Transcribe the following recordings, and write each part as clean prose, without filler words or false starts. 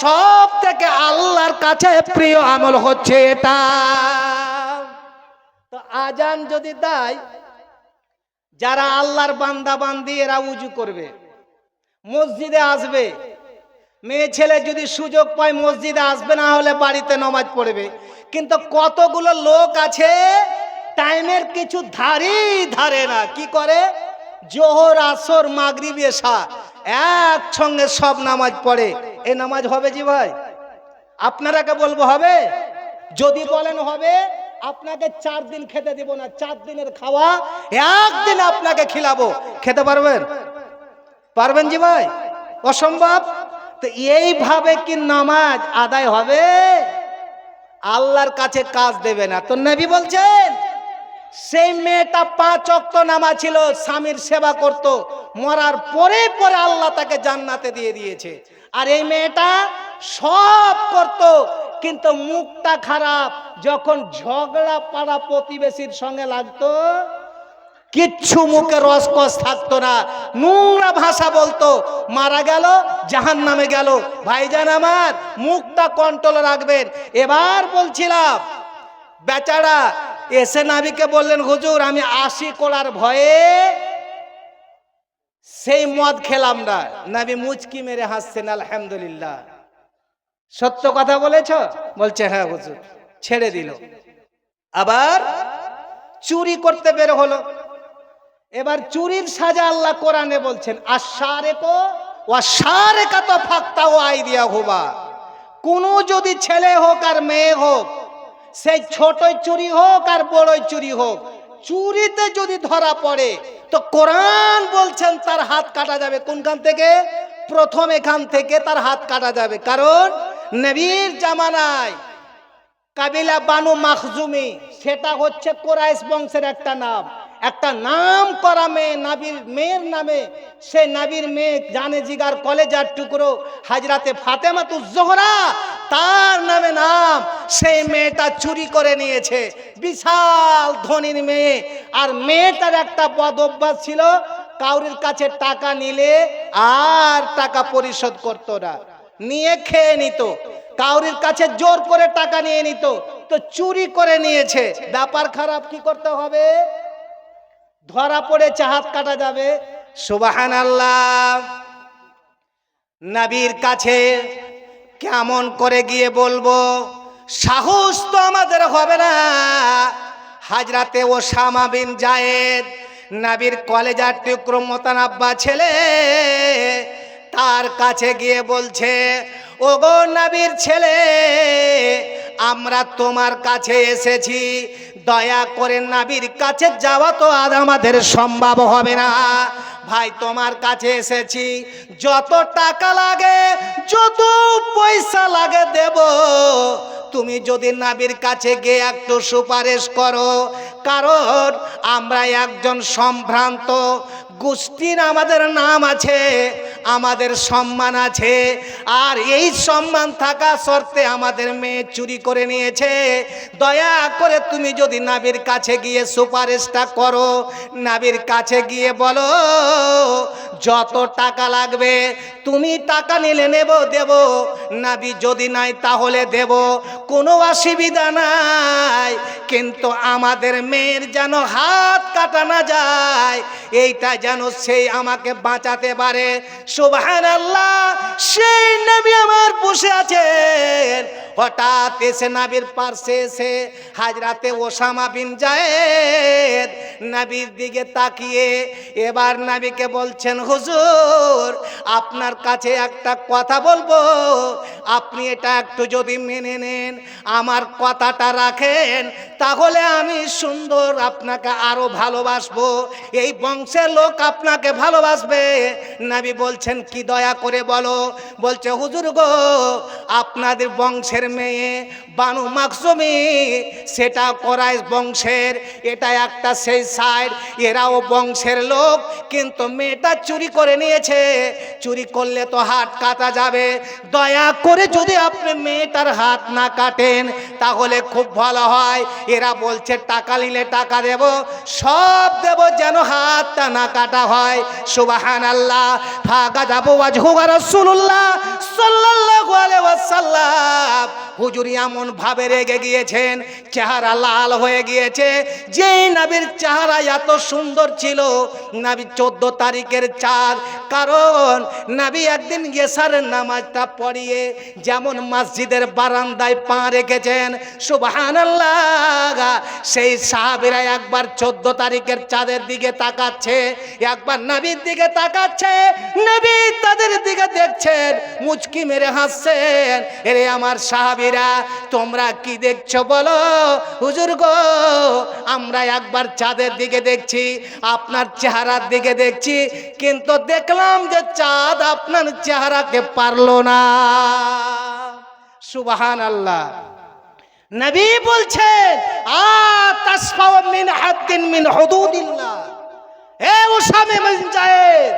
সব থেকে আল্লাহর কাছে প্রিয় আমল হচ্ছে এটা। তো আজান যদি দেয়, যারা আল্লাহর বান্দা বান্দি এরা উজু করবে, মসজিদে আসবে। মেয়ে ছেলে যদি সুযোগ পায় মসজিদে আসবে, না হলে বাড়িতে নামাজ পড়বে। কিন্তু কতগুলো লোক আছে টাইমের কিছু ধারে না, কি করে? জোহর, আসর, মাগরিব, এশা একসঙ্গে সব নামাজ পড়ে। এই নামাজ হবে জি ভাই? আপনারাকে বলবো হবে? যদি বলেন হবে, আপনাকে 4 দিন খেতে দিব না। 4 দিনের খাওয়া একদিন আপনাকে খিলাবো। খেতে পারবেন? পারবেন জি ভাই? অসম্ভব। তো এইভাবে কি নামাজ আদায় হবে? আল্লাহর কাছে কাজ দেবে না। তো নবী বলছেন, সেই মেয়েটা 5 ওয়াক্ত নামাজ ছিল, স্বামীর সেবা করত, মরার পরে পরে আল্লাহ তাকে জান্নাতে দিয়ে দিয়েছে। আর এই মেয়েটা সব করত, কিন্তু মুখটা খারাপ। যখন ঝগড়া পাড়া প্রতিবেশীর সঙ্গে লাগতো, কিচ্ছু মুখে রসকস থাকতো না, নোংরা ভাষা বলতো। মারা গেল, জাহান্নামে গেল। ভাইজান আমার, মুখটা কন্ট্রোল রাখবেন। এবার বলছিলাম, বেচারা এসে নবীকে বললেন, হুজুর আমি 80 কোড়ার ভয়ে সেই মদ খেলাম না। নবী মুচকি মেরে হাসছেন, আলহামদুলিল্লাহ। সত্য কথা বলেছ? বলছে হ্যাঁ হুজুর। ছেড়ে দিল। আবার চুরি করতে বের হলো। এবার চুরির সাজা আল্লাহ কোরআনে বলছেন, আশারেকো ওয়াশারেকাতু ফাকতাউ আইদিয়াহুমা। কোন যদি ছেলে হোক আর মেয়ে হোক, সেই ছোটই চুরি হোক আর বড়ই চুরি হোক, চুরিতে যদি ধরা পড়ে তো কোরআন বলছেন তার হাত কাটা যাবে। কোনখান থেকে? প্রথম এখান থেকে তার হাত কাটা যাবে। কারণ নবীর জামানায় কাবিলা বানু মাখজুমি, সেটা হচ্ছে কুরাইশ বংশের একটা নাম। একটা নাম করা মেয়ে, নবীর মেয়ের নামে, সে নবীর মেয়ে জানে জিগার কলেজার টুকরো হাজরাতে ফাতেমাতুজ জোহরা, তার নামে নাম। সেই মেয়েটা চুরি করে নিয়েছে, বিশাল ধনীর মেয়ে। আর মেয়েটার একটা বদ অভ্যাস ছিল, কাউরির কাছে টাকা নিলে আর টাকা পরিশোধ করতো না, নিয়ে খেয়ে নিত। কাউরির কাছে জোর করে টাকা নিয়ে নিত। তো চুরি করে নিয়েছে, ব্যাপার খারাপ। কি করতে হবে? ধরা পড়েছে, হাত কাটা যাবে। সুবহানাল্লাহ। নবীর কাছে কেমন করে গিয়ে বলবো? সাহস তো আমাদের হবে না। হাজরাতে ওসামা বিন জায়েদ, নবীর কলেজার টুকরো মোতানাব্বা ছেলে, তার কাছে গিয়ে বলছে, ওগো নবীর ছেলে, আমরা তোমার কাছে এসেছি, দয়া করে নবীর কাছে যাওয়া তো আর আমাদের সম্ভব হবে না। ভাই তোমার কাছে এসেছি, যত টাকা লাগে, যত পয়সা লাগে দেব। তুমি যদি নবীর কাছে গিয়ে একটু সুপারিশ করো। কারণ আমরা একজন সম্ভ্রান্ত গোষ্ঠীর, আমাদের নাম আছে, আমাদের সম্মান আছে। আর এই সম্মান থাকা সত্ত্বে আমাদের মেয়ে চুরি করে নিয়েছে। দয়া করে তুমি যদি নবীর কাছে গিয়ে সুপারিশটা করো, নবীর কাছে গিয়ে বলো যত টাকা লাগবে, তুমি টাকা নিলে নেব, দেব। নবী যদি নাই তাহলে দেব, কোনো অসুবিধা নাই। কিন্তু আমাদের মেয়ের যেন হাত কাটা না যায়, এইটা যেন সেই আমাকে বাঁচাতে পারে। সুবহানাল্লাহ। সেই নবী আমার বসে আছেন, হঠাৎ এসে নবীর পাশে এসে হাজরাতে ওসামা বিন জায়েদ নবীর দিকে তাকিয়ে এবার নবীকে বলছেন, হুজুর আপনার কাছে একটা কথা বলবো, আপনি এটা একটু যদি মেনে নেন, আমার কথাটা রাখেন, তাহলে আমি সুন্দর আপনাকে আরো ভালোবাসবো, এই বংশের লোক আপনাকে ভালোবাসবে। নবী বলছেন, কি দয়া করে বলো। বলছে, হুজুর গো, আপনাদের বংশের মেয়ে বানু মাখজুমি, সেটা কুরাইশ বংশের, এটা একটা সেই সাইড, এরাও বংশের লোক, কিন্তু মেয়েটা চুরি করে নিয়েছে। চুরি করলে তো হাত কাটা যাবে। দয়া করে যদি আপনি মেয়েটার হাত না কাটেন তাহলে খুব ভালো হয়। এরা বলছে টাকা নিলে টাকা দেব, সব দেব, যেন হাতটা না কাটা হয়। সুবহানাল্লাহ। ফাগাদাবু ওয়াজহু রাসূলুল্লাহ সাল্লাল্লাহু আলাইহি হুজুর এমন ভাবে রেগে গিয়েছেন, চেহারা লাল হয়ে গিয়েছে। যেই নবীর চেহারা এত সুন্দর ছিল, নবী 14 তারিখের চাঁদ। কারণ নবী একদিন এশারের নামাজটা পড়িয়ে যেমন মসজিদের বারান্দায় পা রেখেছেন, সুবহানাল্লাহ, সেই সাহাবীরা একবার 14 তারিখের চাঁদের দিকে তাকাচ্ছে, একবার নবীর দিকে তাকাচ্ছে, নবী তাদের দিকে দেখছেন, মুচকি মেরে হাসছেন। এরে আমার সাহাবীরা, তোমরা কি দেখছো বলো? হুজুর গো, আমরা একবার চাঁদের দিকে দেখছি, আপনার চেহারার দিকে দেখছি, কিন্তু দেখলাম যে চাঁদ আপনার চেহারাকে পারলো না। সুবহানাল্লাহ। নবী বলছেন, আতাসফাউ মিন হাদ্দিন মিন হুদুদিল্লাহ। হে উসামে বিন যায়েদ,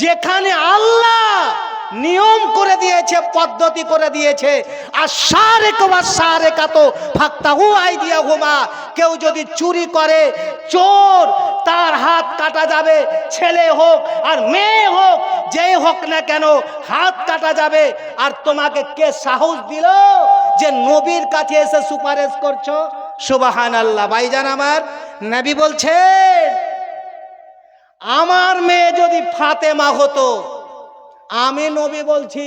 যেখানে আল্লাহ নিয়ম করে দিয়েছে, পদ্ধতি করে দিয়েছে, আর শারেক ওয়া শারেকাতু ফাক্তাহু আইদিয়াহুমা, কেউ যদি চুরি করে, চোর, তার হাত কাটা যাবে, ছেলে হোক আর মেয়ে হোক, যেই হোক না কেন হাত কাটা যাবে। আর তোমাকে কে সাহস দিল যে নবীর কাছে এসে সুপারিশ করছো? সুবহানাল্লাহ। ভাইজান আমার, নবী বলছেন, আমার মেয়ে যদি ফাতেমা হতো, আমি নবী বলছি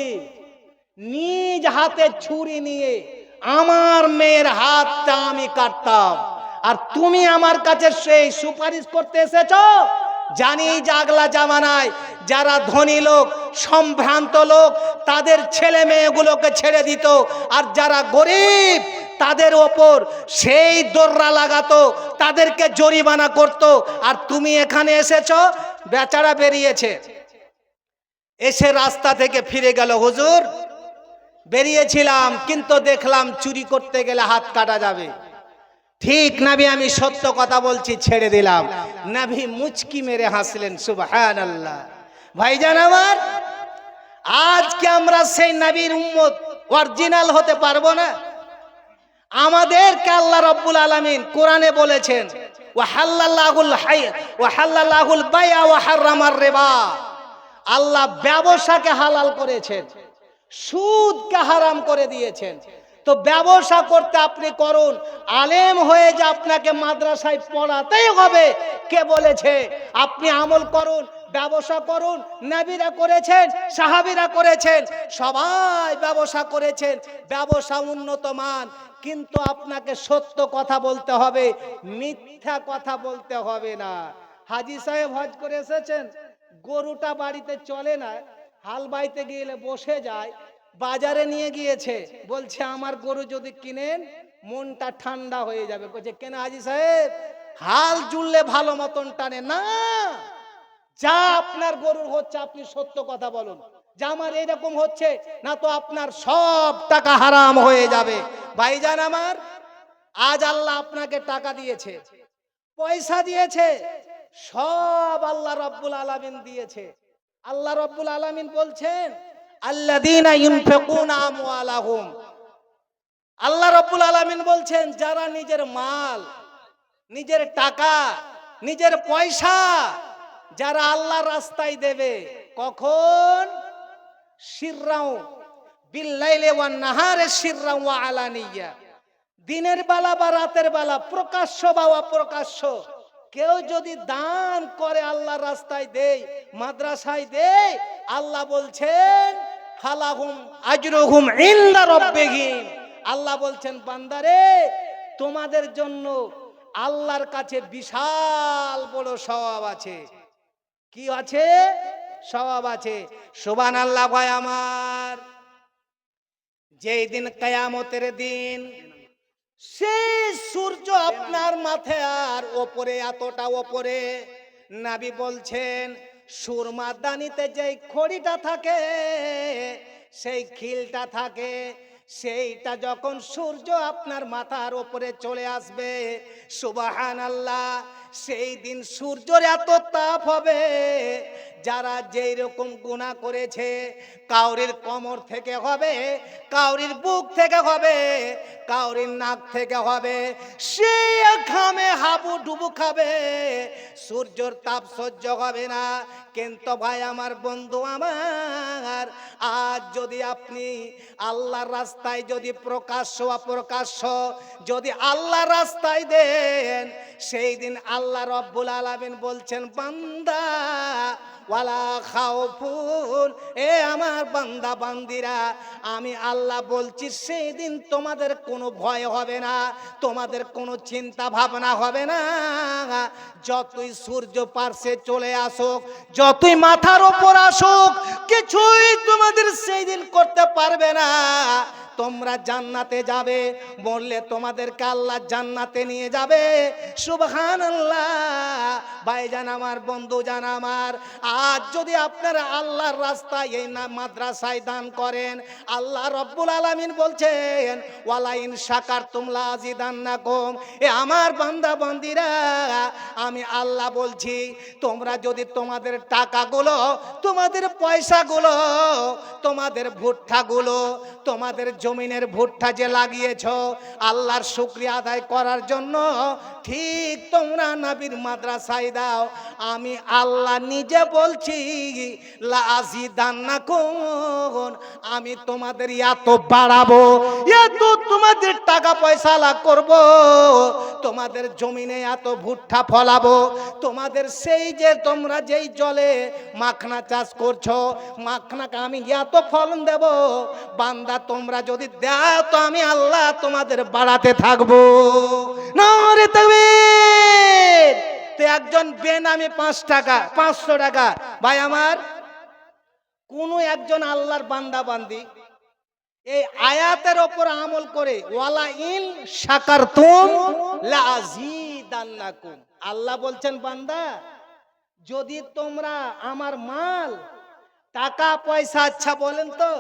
নিজ হাতে ছুরি নিয়ে আমার মেয়ের হাতটা আমি কাটতাম। আর তুমি আমার কাছে সেই সুপারিশ করতে এসেছো? জানি জাগলা জামানায় যারা ধনী লোক, সম্ভ্রান্ত লোক, তাদের ছেলে মেয়েগুলোকে ছেড়ে দিত, আর যারা গরিব তাদের ওপর সেই দোররা লাগাতো, তাদেরকে জরিমানা করত। আর তুমি এখানে এসেছো, বেচারা বেরিয়েছে, এসে রাস্তা থেকে ফিরে গেল, হুজুর বেরিয়েছিলাম কিন্তু দেখলাম চুরি করতে গেলে হাত কাটা যাবে। ঠিক নবী, আমি সত্য কথা বলছি, ছেড়ে দিলাম। নবী মুচকি মেরে হাসলেন। সুবহানাল্লাহ। ভাইজান আমার, আজকে আমরা সেই নবীর উম্মত অরিজিনাল হতে পারবো না? আমাদেরকে আল্লাহ রাব্বুল আলামিন কোরআনে বলেছেন, ওয়া হাল্লাল্লাহুল হাই ওয়া হাল্লাল্লাহুল বাই'a ওয়া হারামার রিবা। আল্লাহ ব্যবসাকে হালাল করেছেন, সুদকে হারাম করে দিয়েছেন। তো ব্যবসা করতে আপনি করুন, আলেম হয়ে যে আপনাকে মাদ্রাসায় পড়াতেই হবে কে বলেছে? আপনি আমল করুন, ব্যবসা করুন। নবীরা করেছেন, সাহাবীরা করেছেন, সবাই ব্যবসা করেছেন, ব্যবসা উন্নত মান। কিন্তু আপনাকে সত্য কথা বলতে হবে, মিথ্যা কথা বলতে হবে না। হাজী সাহেব হজ করে এসেছেন, গরুটা বাড়িতে চলে না, হাল বাইতে গেলে বসে যায়, বাজারে নিয়ে গিয়েছে, বলছে আমার গরু যদি কিনেন মনটা ঠান্ডা হয়ে যাবে। বলছে কেন হাজী সাহেব? হাল জুড়লে ভালো মতন টানে না। যা আপনার গরুর হচ্ছে আপনি সত্য কথা বলুন, যে আমার এরকম হচ্ছে, না তো আপনার সব টাকা হারাম হয়ে যাবে। ভাইজান আমার, আজ আল্লাহ আপনাকে টাকা দিয়েছে, পয়সা দিয়েছে, সব আল্লাহ রাব্বুল আলামিন দিয়েছে। আল্লাহ রাব্বুল আলামিন বলছেন, আল্লাযীনা ইউনফিকুনা আমওয়ালাহুম। আল্লাহ রাব্বুল আলামিন বলছেন, যারা নিজের মাল, নিজের টাকা, নিজের পয়সা যারা আল্লাহর রাস্তায় দেবে, কখন? সিররাউ বিল্লাইলি ওয়ান নাহারে সিররাউ ওয়া আলানিয়া, দিনের বেলা বা রাতের বেলা, প্রকাশ্য বা অপ্রকাশ্য। কেউ যদি দান করে আল্লাহর রাস্তায় দেয়, মাদ্রাসায় দেয়, আল্লাহ বলছেন ফালাহুম আজরুহুম ইনদা রাব্বিহিম। আল্লাহ বলছেন, বান্দারে তোমাদের জন্য আল্লাহর কাছে বিশাল বড় সওয়াব আছে। কি আছে? সওয়াব আছে। সুবহানাল্লাহ। ভাই আমার, যেই দিন কিয়ামতের দিন, সেই সূর্য আপনার মাথায় আর ওপরে, এতটা ওপরে, নবী বলছেন সুরমা দানিতে যেই খড়িটা থাকে, সেই খিলটা থাকে, সেইটা যখন সূর্য আপনার মাথার ওপরে চলে আসবে, সুবহানাল্লাহ, সেই দিন সূর্যের এত তাপ হবে, যারা যেই রকম গুনাহ করেছে, কাউরির কোমর থেকে হবে, কাউরির বুক থেকে হবে, কাউরির নাক থেকে হবে, সে ঘামে হাবুডুবু খাবে, সূর্যের তাপ সহ্য হবে না। কিন্তু ভাই আমার, বন্ধু আমার, আজ যদি আপনি আল্লাহর রাস্তায় যদি প্রকাশ্য অপ্রকাশ্য যদি আল্লাহর রাস্তায় দেন, সেই দিন আল্লাহ রব্বুল আলামিন বলছেন, বান্দা ওয়ালা খাউফুন, এ আমার বান্দা বান্দিরা, আমি আল্লাহ বলছি সেই দিন তোমাদের কোনো ভয় হবে না, তোমাদের কোনো চিন্তা ভাবনা হবে না। যতই সূর্য পার্শ্বে চলে আসুক, যতই মাথার ওপর আসুক, কিছুই তোমাদের সেই দিন করতে পারবে না। তোমরা জান্নাতে যাবে, বললে তোমাদেরকে আল্লাহ জান্নাতে নিয়ে যাবে। সুবহানাল্লাহ। ভাইজান আমার, বন্ধু জান আমার, আজ যদি আপনারা আল্লাহর রাস্তায় এই না মাদ্রাসায় দান করেন, আল্লাহ রব্বুল আলামিন বলছেন, ওয়ালা ইন শাকারতুম লাযিদান্নাকুম, এ আমার বান্দা বান্দিরা, আমি আল্লাহ বলছি, তোমরা যদি তোমাদের টাকাগুলো, তোমাদের পয়সাগুলো, তোমাদের ভুট্টাগুলো, তোমাদের জমিনের ভুট্টা যে লাগিয়েছ আল্লাহর শুকরিয়া আদায় করার জন্য, ঠিক তোমরা নবীর মাদ্রাসায় দাও, আমি আল্লাহ নিজে বলছি, লাযিদান্নাকুম, আমি তোমাদের এত বাড়াবো, এত তোমাদের টাকা পয়সা লাভ করব, তোমাদের জমিনে এত ভুট্টা ফলাবো, তোমাদের সেই যে তোমরা যেই জলে মাখনা চাষ করছো, মাখনাকে আমি এত ফলন দেব, বান্দা তোমরা যদি দাও তো আমি আল্লাহ তোমাদের বাড়াতে থাকবো। নারে তাকবীর। তো একজন বেনামে 5 টাকা 500 টাকা, ভাই আমার, কোন একজন আল্লাহর বান্দা বান্দি এই আয়াতের ওপর আমল করে, ওয়ালা ইন শাকারতুম লাযিদান্নাকুম, আল্লাহ বলছেন, বান্দা যদি তোমরা আমার মাল, টাকা পয়সা, আচ্ছা বলেন তো,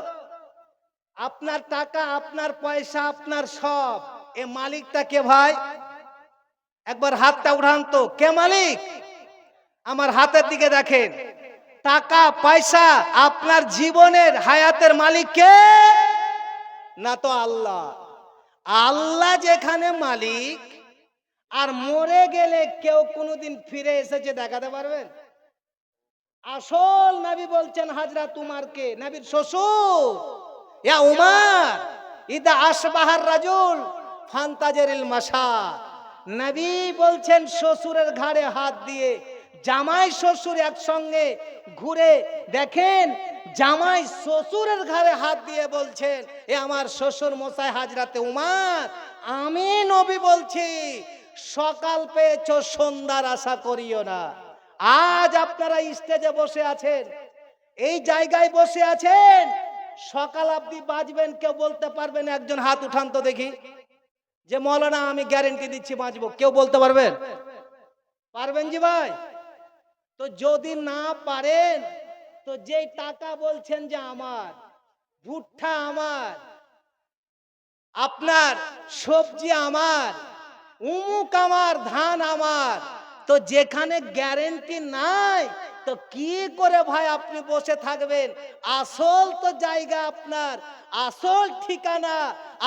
আপনার টাকা, আপনার পয়সা, আপনার সব, এ মালিকটা কে ভাই? একবার হাতটা উঠান তো, কে মালিক? আমার হাতের দিকে দেখেন, টাকা পয়সা, আপনার জীবনের হায়াতের মালিক কে? না তো আল্লাহ। আল্লাহ যেখানে মালিক, আর মরে গেলে কেউ কোনোদিন ফিরে এসেছে দেখাতে পারবেন? আসল নবী বলছেন, হযরত উমরকে, নবীর শ্বশুর, ইয়া উমর ইদা আসবাহার রাজুল ফান্তাজেরিল মাশা, নবী বলছেন শ্বশুরের ঘাড়ে হাত দিয়ে, জামাই শ্বশুর একসঙ্গে ঘুরে দেখেন, জামাই শ্বশুরের ঘাড়ে হাত দিয়ে বলছেন, এ আমার শ্বশুর মশাই হযরতে উমর, আমি নবী বলছি, সকাল পেয়েছো, সন্ধ্যার আশা করিও না। আজ আপনারা স্টেজে বসে আছেন, এই জায়গায় বসে আছেন, সকাল অবধি বাঁচবেন কেউ বলতে পারবেন? একজন হাত উঠান তো দেখি, যে মৌলানা আমি গ্যারেন্টি দিচ্ছি বাঁচবো, কেউ বলতে পারবেন? পারবেন জি ভাই? তো যদি না পারেন, তো যেই টাকা বলছেন যে আমার, ভুট্টা আমার, আপনার সবজি আমার, উমুক আমার, ধান আমার, তো যেখানে গ্যারেন্টি নাই, তো কি করে ভাই আপনি বসে থাকবেন? আসল তো জায়গা আপনার, আসল ঠিকানা,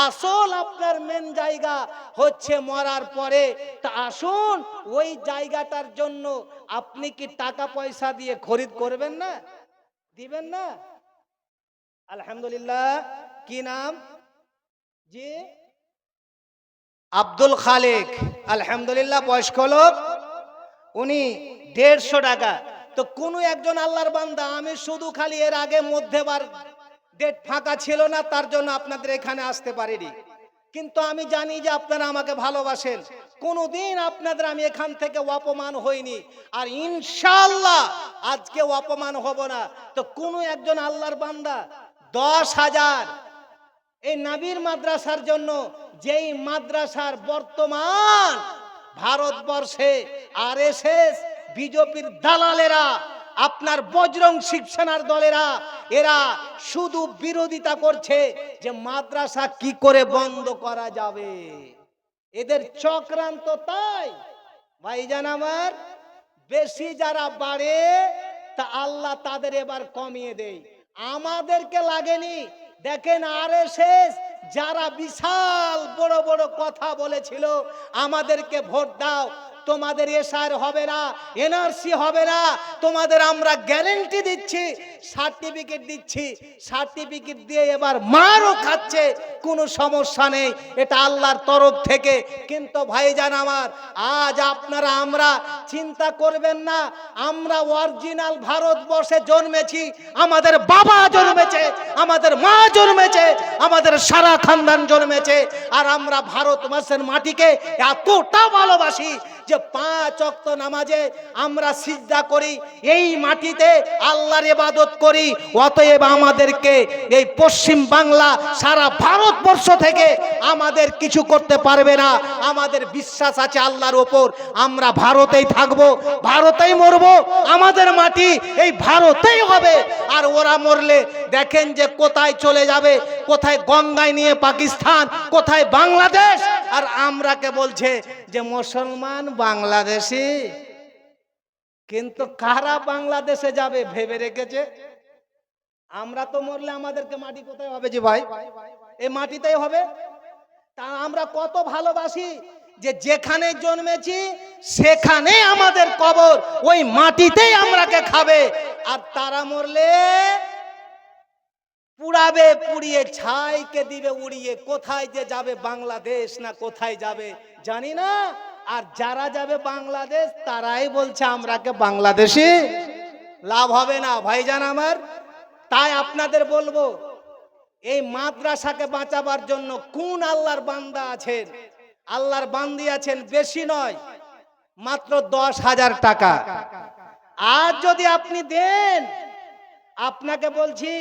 আসল আপনার মেন জায়গা হচ্ছে মরার পরে। তা আসুন, ওই জায়গাটার জন্য আপনি কি টাকা পয়সা দিয়ে খরিদ করবেন না? দিবেন না? আলহামদুলিল্লাহ। কি নাম? জি, আব্দুল খালেক, আলহামদুলিল্লাহ, বয়স্ক লোক, উনি 150 টাকা। তো কোন একজন আল্লাহর বান্দা, আমি শুধু খালি এর আগে মধ্যেবার ডেট ফাঁকা ছিল না, তার জন্য আপনাদের এখানে আসতে পারিনি, কিন্তু আমি জানি যে আপনারা আমাকে ভালোবাসেন, কোনোদিন আপনাদের আমি এখান থেকে অপমান হইনি, আর ইনশাআল্লাহ আজকে অপমান হব না। তো কোন একজন আল্লাহর বান্দা 10,000 এই নবীর মাদ্রাসার জন্য, যেই মাদ্রাসার বর্তমান ভারতবর্ষে আরএসএস, বিজেপির দালালেরা, আপনার বজরং শিবসেনার দলেরা, এরা শুধু বিরোধিতা করছে যে মাদ্রাসা কি করে বন্ধ করা যাবে, এদের চক্রান্ত তাই। ভাইজান আমার, বেশি যারা বাড়ে তা আল্লাহ তাদের এবার কমিয়ে দেয়, আমাদেরকে লাগেনি। দেখেন আরএসএস যারা বিশাল বড় বড় কথা বলেছিল, আমাদেরকে ভোট দাও, তোমাদের এসআর হবে না, এনআরসি হবে না, তোমাদের আমরা গ্যারান্টি দিচ্ছি, সার্টিফিকেট দিচ্ছি, সার্টিফিকেট দিয়ে এবার মারও খাচ্ছে, কোনো সমস্যা নেই, এটা আল্লাহর তরফ থেকে। কিন্তু ভাইজান আমার, আজ আপনারা আমরা চিন্তা করবেন না, আমরা অরিজিনাল ভারতবর্ষে জন্মেছি, আমাদের বাবা জন্মেছে, আমাদের মা জন্মেছে, আমাদের সারা খানদান জন্মেছে, আর আমরা ভারতবর্ষের মাটিকে এতটা ভালোবাসি যে 5 ওয়াক্ত নামাজে আমরা সিজদা করি, এই মাটিতে আল্লাহর ইবাদত করি। অতএব আমাদেরকে এই পশ্চিম বাংলা সারা ভারতবর্ষ থেকে আমাদের কিছু করতে পারবে না। আমাদের বিশ্বাস আছে আল্লাহর উপর, আমরা ভারতেই থাকবো, ভারতেই মরবো, আমাদের মাটি এই ভারতেই হবে। আর ওরা মরলে দেখেন যে কোথায় চলে যাবে, কোথায় গঙ্গায় নিয়ে পাকিস্তান, কোথায় বাংলাদেশ, আর আমরাকে বলছে যে মুসলমান বাংলাদেশি। কিন্তু কারা বাংলাদেশে যাবে ভেবে রেখেছে? আমরা তো মরলে আমাদেরকে মাটি কোথায় হবে যে ভাই? এই মাটিতেই হবে। তা আমরা কত ভালোবাসি যে যেখানে জন্মেছি সেখানে আমাদের কবর, ওই মাটিতেই আমরাকে খাবে। আর তারা মরলে পুড়াবে, পুড়িয়ে ছাইকে দিবে উড়িয়ে, কোথায় যে যাবে, বাংলাদেশ না কোথায় যাবে জানি না। আর যারা যাবে বাংলাদেশ তারাই বলছে আমরাকে বাংলাদেশি। লাভ হবে না ভাইজান আমার। তাই আপনাদের বলবো, এই মাদ্রাসাকে বাঁচাবার জন্য কোন আল্লাহর বান্দা আছেন, আল্লাহর বান্দি আছেন, বেশি নয়, মাত্র 10,000 টাকা। আজ যদি আপনি দেন, আপনাকে বলছি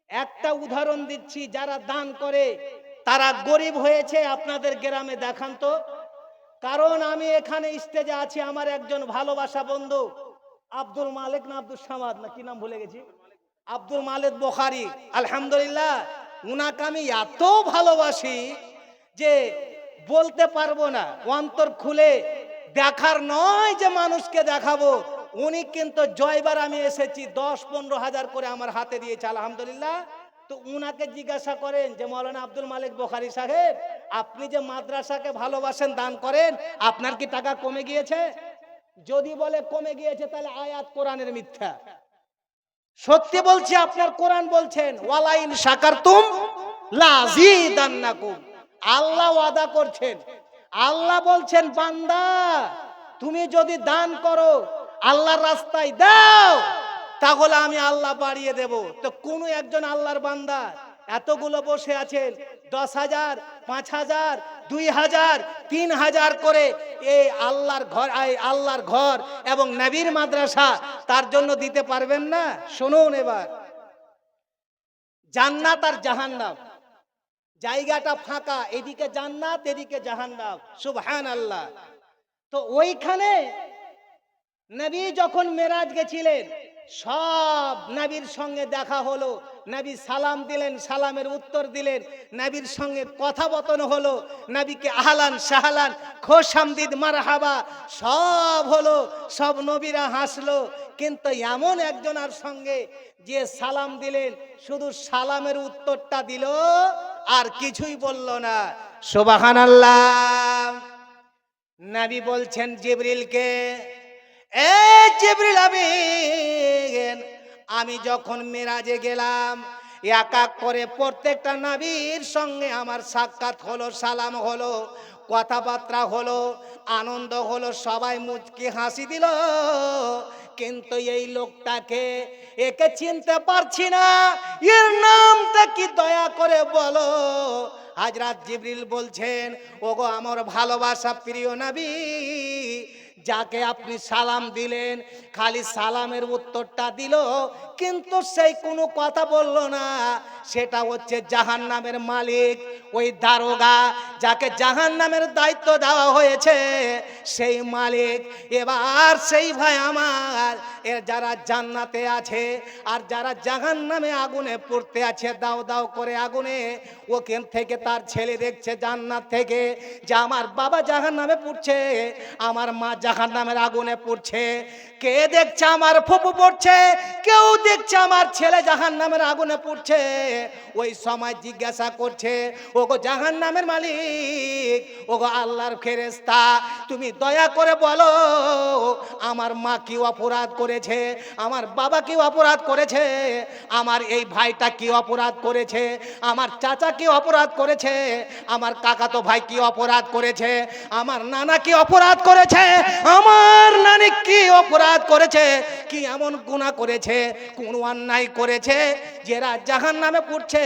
একটা উদাহরণ দিচ্ছি, যারা দান করে তারা গরিব হয়েছে আপনাদের গ্রামে দেখান তো। কারণ আমি এখানে স্টেজে আছি, আমার একজন ভালোবাসা বন্ধু আব্দুল মালিক না আব্দুল সামাদ না কি নাম ভুলে গেছি, আব্দুল মালিক বুখারী, আলহামদুলিল্লাহ উনাকে আমি এত ভালোবাসি যে বলতে পারবো না, অন্তর খুলে দেখার নয় যে মানুষকে দেখাবো। উনি কিন্তু জয়বার আমি এসেছি 10-15 হাজার করে আমার হাতে দিয়েছে, আলহামদুলিল্লাহ। তো উনাকে জিজ্ঞাসা করেন যে মৌলানা আব্দুল মালিক বুখারী সাহেব, আপনি যে মাদ্রাসাকে ভালোবাসেন, দান করেন, আপনার কি টাকা কমে গিয়েছে? যদি বলে কমে গিয়েছে তাহলে আয়াত কোরআনের মিথ্যা। সত্যি বলছি, আপনার কোরআন বলছেন ওয়ালাইন শাকারতুম লাযীদান্নাকুম, আল্লাহ ওয়াদা করছেন, আল্লাহ বলছেন বান্দা তুমি যদি দান করো, আল্লাহর রাস্তায় দাও, তাহলে আমি আল্লাহ বাড়িয়ে দেব। তো কোন একজন আল্লাহর বান্দা এতগুলো বসে আছেন, 10,000, 5,000, 2,000, 3,000 করে এই আল্লাহর ঘর এবং নবীর মাদ্রাসা, তার জন্য দিতে পারবেন না? শুনুন এবার, জান্নাত আর জাহান্নাম, জায়গাটা ফাঁকা, এদিকে জান্নাত এদিকে জাহান্নাম, সুবহানাল্লাহ। তো ওইখানে নবী যখন মেরাজ গেছিলেন, সব নবীর সঙ্গে দেখা হলো, নবী সালাম দিলেন, সালামের উত্তর দিলেন, নবীর সঙ্গে কথাবতন হলো, নবীকে আহলান সাহলান খোশামদিদ মারহাবা সব হলো, সব নবীরা হাসলো। কিন্তু এমন একজনের সঙ্গে যে সালাম দিলেন, শুধু সালামের উত্তরটা দিল, আর কিছুই বলল না। সুবহানাল্লাহ। নবী বলছেন জিবরিলকে, এ জিবরিল আমিন, আমি যখন মেরাজে গেলাম, এক এক করে প্রত্যেকটা নবীর সঙ্গে আমার সাক্ষাৎ হলো, সালাম হলো, কথাবার্তা হলো, আনন্দ হলো, সবাই মুচকি হাসি দিল। কিন্তু এই লোকটাকে, একে চিনতে পারছি না, এর নামটা কি দয়া করে বলো। হযরত জিবরিল বলছেন, ওগো আমার ভালোবাসা প্রিয় নবী, যাকে আপনি সালাম দিলেন, খালি সালামের উত্তরটা দিল, কিন্তু সেই কোনো কথা বলল না। সেটা হচ্ছে জাহান্নামের মালিক, ওই দারোগা, যাকে জাহান্নামের দায়িত্ব দেওয়া হয়েছে, সেই মালিক। এবার সেই ভাই আমার, এর যারা জান্নাতে আছে আর যারা জাহান্নামে আগুনে পড়তে আছে, দাও দাও করে আগুনে, ওখান থেকে তার ছেলে দেখছে জান্নাত থেকে যে আমার বাবা জাহান্নামে পড়ছে, আমার মা জাহান্নামের আগুনে পড়ছে। কে দেখছে আমার ফুফু পড়ছে, কেউ দেখছে আমার ছেলে জাহান্নামের আগুনে পড়ছে। ওই সময় জিজ্ঞাসা করছে, ওগো জাহান্নামের মালিক, ওগো আল্লাহর ফেরেশতা, তুমি দয়া করে বলো আমার মা কি অপরাধ করেছে, আমার বাবা কি অপরাধ করেছে, আমার এই ভাইটা কি অপরাধ করেছে, আমার চাচা কি অপরাধ করেছে, আমার কাকাতো ভাই কি অপরাধ করেছে, আমার নানা কি অপরাধ করেছে, আমার নানি কি অপরাধ করেছে, কি এমন গুনাহ করেছে, কোন অন্যায় করেছে যারা জাহান্নামে পড়ছে,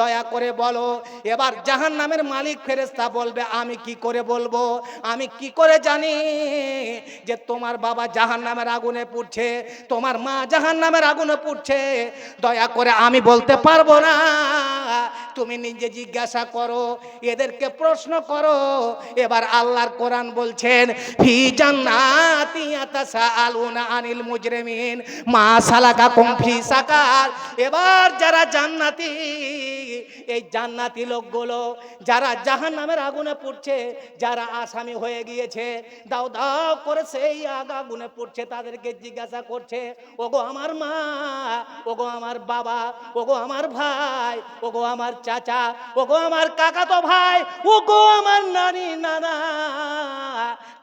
দয়া করে বলো। এবার জাহান্নামের মালিক ফেরেশতা বলবে, আমি কি করে বলবো, আমি কি করে জানি যে তোমার বাবা জাহান্নামের আগুনে পুড়ছে, তোমার মা জাহান্নামের আগুনে পুড়ছে? দয়া করে আমি বলতে পারবো না, তুমি নিজে জিজ্ঞাসা করো, এদেরকে প্রশ্ন করো। এবার আল্লাহর কোরআন বলছেন, ফি জান্নাতি ইয়াতাসাআলুনা আনিল মুজরিমিন মা সালাকাকুম ফি সাকার। এবার যারা জান্নাতি, এই জান্নাতি লোকগুলো যারা জাহান্নামের আগুনে পুড়ছে, যারা আসামি হয়ে গিয়েছে, দাও দাও করে সেই আগুনে পুড়ছে, তাদেরকে জিজ্ঞাসা করছে, ওগো আমার মা, ওগো আমার বাবা, ওগো আমার ভাই, ওগো আমার চাচা, ওগো আমার কাকাতো ভাই, ওগো আমার নানি নানা,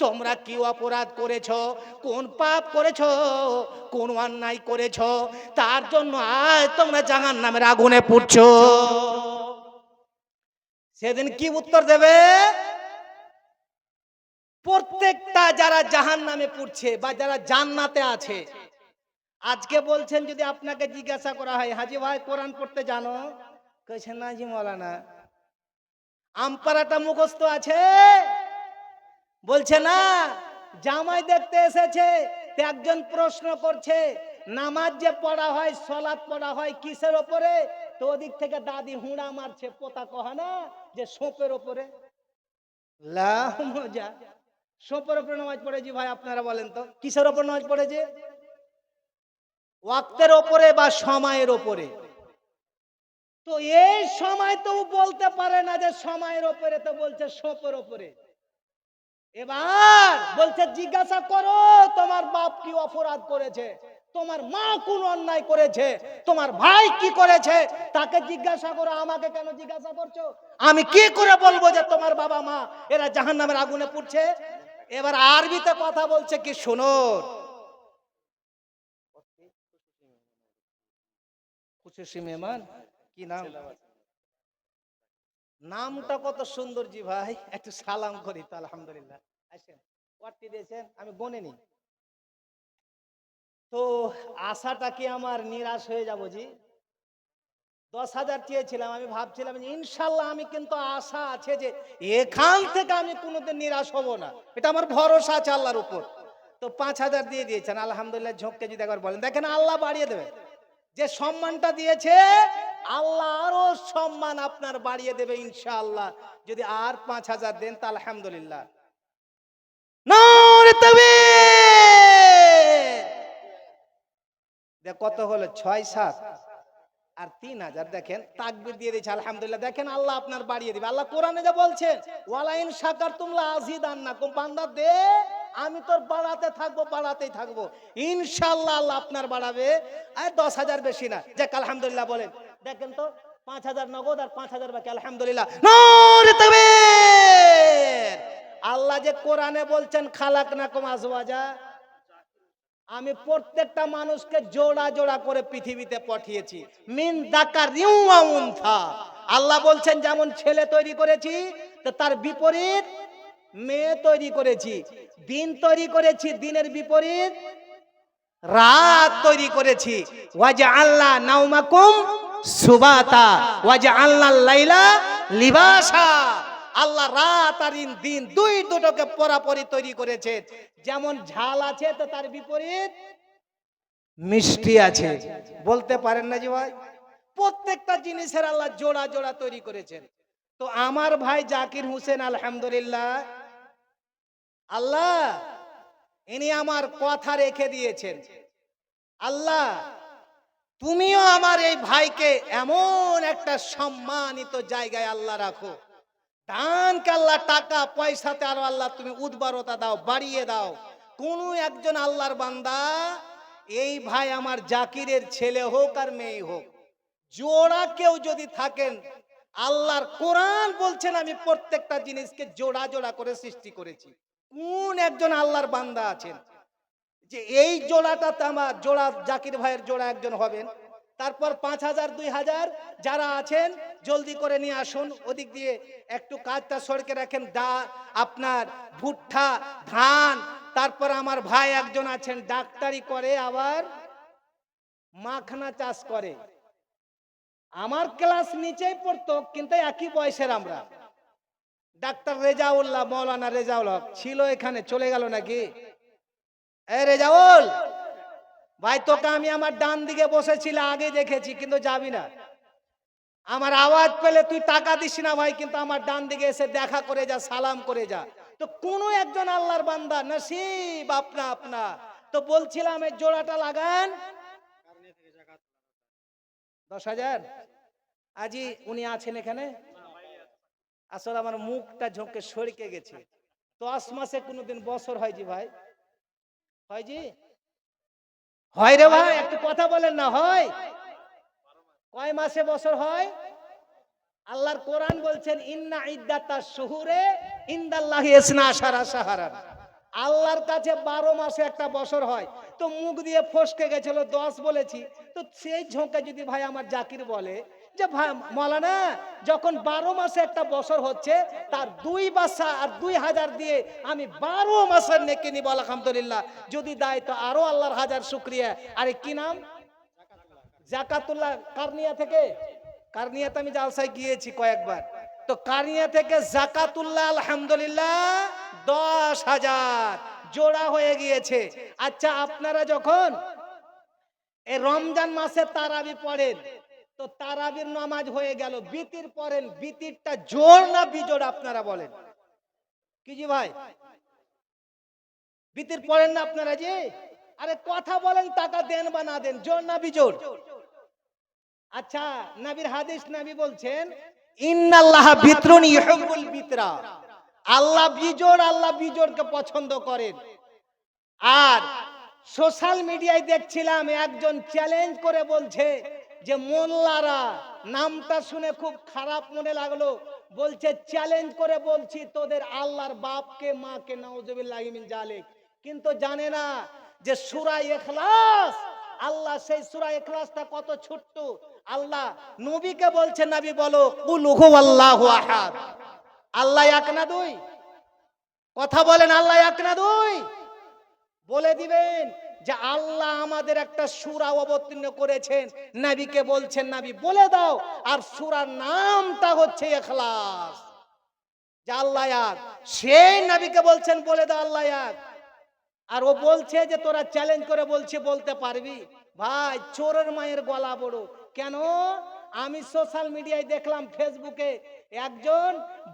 তোমরা কি অপরাধ করেছো, কোন পাপ করেছো, কোন অন্যায় করেছো, তার জন্য আজ তোমরা জাহান্নামের আগুনে পুড়ছো? সেদিন কি উত্তর দেবে? প্রত্যেকটা যারা জাহান্নামে পুড়ছে বা যারা জান্নাতে আছে, আজকে বলছেন যদি আপনাকে জিজ্ঞাসা করা হয়, হাজি ভাই কোরআন পড়তে জানো? কইছেন না জি মাওলানা। আমপারাটা মুখস্থ আছে? বলছে না। জামাই দেখতে এসেছে, তো একজন প্রশ্ন করছে, নামাজ যে পড়া হয়, সালাত পড়া হয় কিসের ওপরে? তো ওদিক থেকে দাদি হুঁড়া মারছে, পোতা কহা না যে সোপের ওপরে। লা মজা, সোপের ওপরে নামাজ পড়েছি ভাই, আপনারা বলেন তো কিসের ওপর নামাজ পড়েছে? ওয়াক্তের ওপরে বা সময়ের ওপরে। তো এই সময় তো বলতে পারে না যে সময়ের ওপরে, তো বলছে সোপের ওপরে। এবার বলছে জিজ্ঞাসা করো তোমার বাপ কি অপরাধ করেছে, তোমার মা কোন অন্যায় করেছে, তোমার ভাই কি করেছে, তাকে জিজ্ঞাসা করো, আমাকে কেন জিজ্ঞাসা করছো? আমি কি করে বলবো যে তোমার বাবা মা এরা জাহান্নামের আগুনে পুড়ছে? এবার আরবিতে কথা বলছে কি শুনো, খুশি মেহমান কি নাম, নামটা কত সুন্দর জি ভাই, একটু সালাম করি তো। আলহামদুলিল্লাহ, আসেন, ওয়ার্ডটি দিয়েছেন, আমি গনেনি। তো আশাটা কি আমার নিরাশ হয়ে যাব জি? 10,000 চেয়েছিলাম, আমি ভাবছিলাম যে ইনশাল্লাহ আমি কিন্তু আশা আছে যে এখান থেকে আমি কোনোদিন নিরাশ হব না, এটা আমার ভরসা আছে আল্লাহর উপর। তো 5,000 দিয়ে দিয়েছেন, আলহামদুলিল্লাহ। ঝোঁককে যদি একবার বলেন, দেখেন আল্লাহ বাড়িয়ে দেবে, যে সম্মানটা দিয়েছে আল্লাহ আরো সম্মান আপনার বাড়িয়ে দেবে ইনশাআল্লাহ। যদি আর 5,000 দেন তা আলহামদুলিল্লাহ। নারে তাকবীর! দেখ কত হলো, 6 7 আর 3,000। দেখেন তাকবীর দিয়ে দিয়েছে, আলহামদুলিল্লাহ। দেখেন আল্লাহ আপনার বাড়িয়ে দিবে। আল্লাহ কোরআনে যা বলছেন, ওয়ালাইন শাকারতুম লাযিদান্নাকুম, বান্দা দে, আমি তোর বাড়াতে থাকবো, বাড়াতেই থাকবো ইনশাআল্লাহ। আল্লাহ আপনার বাড়াবে, আর 10,000 বেশি না। যাক আলহামদুলিল্লাহ বলেন। দেখেন তো 5,000 নগদ আর 5,000 বাকি, আলহামদুলিল্লাহ। নারে তাকবীর! আল্লাহ যে কোরআনে বলছেন খালাকনাকুম আজওয়াজা, আমি প্রত্যেকটা মানুষকে জোড়া জোড়া করে পৃথিবীতে পাঠিয়েছি, মিন যাকারিন ওয়া উনসা। আল্লাহ বলছেন যেমন ছেলে তৈরি করেছি, তো তার বিপরীত মেয়ে তৈরি করেছি, দিন তৈরি করেছি, দিনের বিপরীত রাত তৈরি করেছি। ওয়াজআলনা নাওমাকুম সুবাতা ওয়াজআলনাল লাইলা লিবাসা। আল্লাহ রাত আর দিন দুটোকে পরাপরি তৈরি করেছেন। যেমন ঝাল আছে তো তার বিপরীত মিষ্টি আছে। বলতে পারেন না জি ভাই? প্রত্যেকটা জিনিসের আল্লাহ জোড়া জোড়া তৈরি করেছেন। তো আমার ভাই জাকির হোসেন, আলহামদুলিল্লাহ, আল্লাহ ইনি আমার কথা রেখে দিয়েছেন। আল্লাহ তুমিও আমার এই ভাইকে এমন একটা সম্মানিত জায়গায় আল্লাহ রাখো, দানকে আল্লাহ টাকা পয়সাতে আরো আল্লাহ তুমি উদ্বারতা দাও, বাড়িয়ে দাও। কোন একজন আল্লাহর বান্দা, এই ভাই আমার জাকিরের ছেলে হোক আর মেয়ে হোক, জোড়া কেউ যদি থাকেন, আল্লাহর কোরআন বলছেন আমি প্রত্যেকটা জিনিসকে জোড়া জোড়া করে সৃষ্টি করেছি। কোন একজন আল্লাহর বান্দা আছেন যে এই জোড়াটাতে আমার জোড়া, জাকির ভাইয়ের জোড়া একজন হবেন? তারপর 5,000 2,000 যারা আছেন জলদি করে নিয়ে আসুন, ওদিক দিয়ে একটু কাজটা সরকে রাখেন। আপনার ভুট্টা, ধান, তারপর আমার ভাই একজন আছেন ডাক্তারি করে, আবার মাখনা চাষ করে। আমার ক্লাস নিচেই পড়তো, কিন্তু একই বয়সের আমরা। ডাক্তার রেজাউল্লাহ, মৌলানা রেজাউল হক ছিল এখানে, চলে গেল নাকি? এ রেজাউল ভাই, তোকে আমি আমার ডান দিকে বসেছিল আগে দেখেছি, কিন্তু যাবি না। আমার আওয়াজ পেলে তুই টাকা দিস না ভাই, কিন্তু আমার ডান দিকে এসে দেখা করে যা, সালাম করে যা। তো কোন একজন আল্লাহর বান্দা নসিব আপনা আপনা। তো বলছিলাম এই জোড়াটা লাগান 10,000। আজি উনি আছেন এখানে? আসলে আমার মুখটা ঝোঁকে সরকে গেছে। 10 মাসে কোনোদিন বছর হয় জি ভাই? হয় জি? হয় রে ভাই, একটু কথা বলেন না। হয় কয় মাসে বছর হয়? আল্লাহর কোরআন বলছেন ইন্না ইদ্দাতাশ শুহুরে ইনদাল্লাহি ইসনা আশারা শাহরান। আল্লাহর কাছে 12 মাসে একটা বছর হয়। তো মুখ দিয়ে ফসকে গেছিল 10 বলেছি, তো সেই ঝোঁকে যদি ভাই আমার জাকির বলে যে ভাই মাওলানা, যখন 12 মাসে একটা বছর হচ্ছে, তার 2 বাচ্চা আর 2,000 দিয়ে আমি 12 মাসের নেকি নিব আলহামদুলিল্লাহ। যদি দেয় তো আরো আল্লাহর হাজার শুকরিয়া। আরে কি নাম? জাকাতুল্লাহ। কারনিয়া থেকে, কারনিয়াতে আমি জালসায় গিয়েছি কয়েকবার। তো কারনিয়া থেকে জাকাতুল্লাহ আলহামদুলিল্লাহ 10,000 জোড়া হয়ে গিয়েছে। আচ্ছা, আপনারা যখন এই রমজান মাসে তারাবি পড়েন, তো তারাবির নামাজ হয়ে গেল, বিতির পড়েন, বিতিরটা জোড় না বিজোড় আপনারা বলেন? কি জি ভাই, বিতির পড়েন না আপনারা জি? আরে কথা বলেন, টাকা দেন বা না দেন, জোড় না বিজোড়? আচ্ছা, নবীর হাদিস, নবী বলছেন ইন্নাল্লাহা বিতরুন ইউহিব্বুল বিতরা। আল্লাহ বিজোড়, আল্লাহ বিজোড়কে পছন্দ করেন। আর সোশ্যাল মিডিয়ায় দেখছিলাম একজন চ্যালেঞ্জ করে বলছে যে মোল্লারা, নামটা শুনে খুব খারাপ মনে লাগলো, বলছে চ্যালেঞ্জ করে বলছি তোদের আল্লাহর বাপকে মাকে নাউজুবিল্লাহি মিন জালিক। কিন্তু জানে না যে সূরা ইখলাস, আল্লাহ সেই সূরা ইখলাসটা কত ছোট্ট। আল্লাহ নবীকে বলছে, নবী বলো কুল হুয়াল্লাহু আহাদ। আল্লাহ এক না দুই? কথা বলেন, আল্লাহ এক না দুই? বলে দিবেন যে আল্লাহ আমাদের একটা সূরা অবতীর্ণ করেছেন, নবীকে বলছেন নবী বলে দাও, আর সূরার নামটা হচ্ছে ইখলাস। যে আল্লাহ এক, সেই নবীকে বলছেন বলে দাও আল্লাহ এক। আর ও বলছে যে তোরা চ্যালেঞ্জ করে বলছি, বলতে পারবি? ভাই, চোরের মায়ের গলা বড়। কেন? আমি সোশ্যাল মিডিয়ায় দেখলাম, ফেসবুকে একজন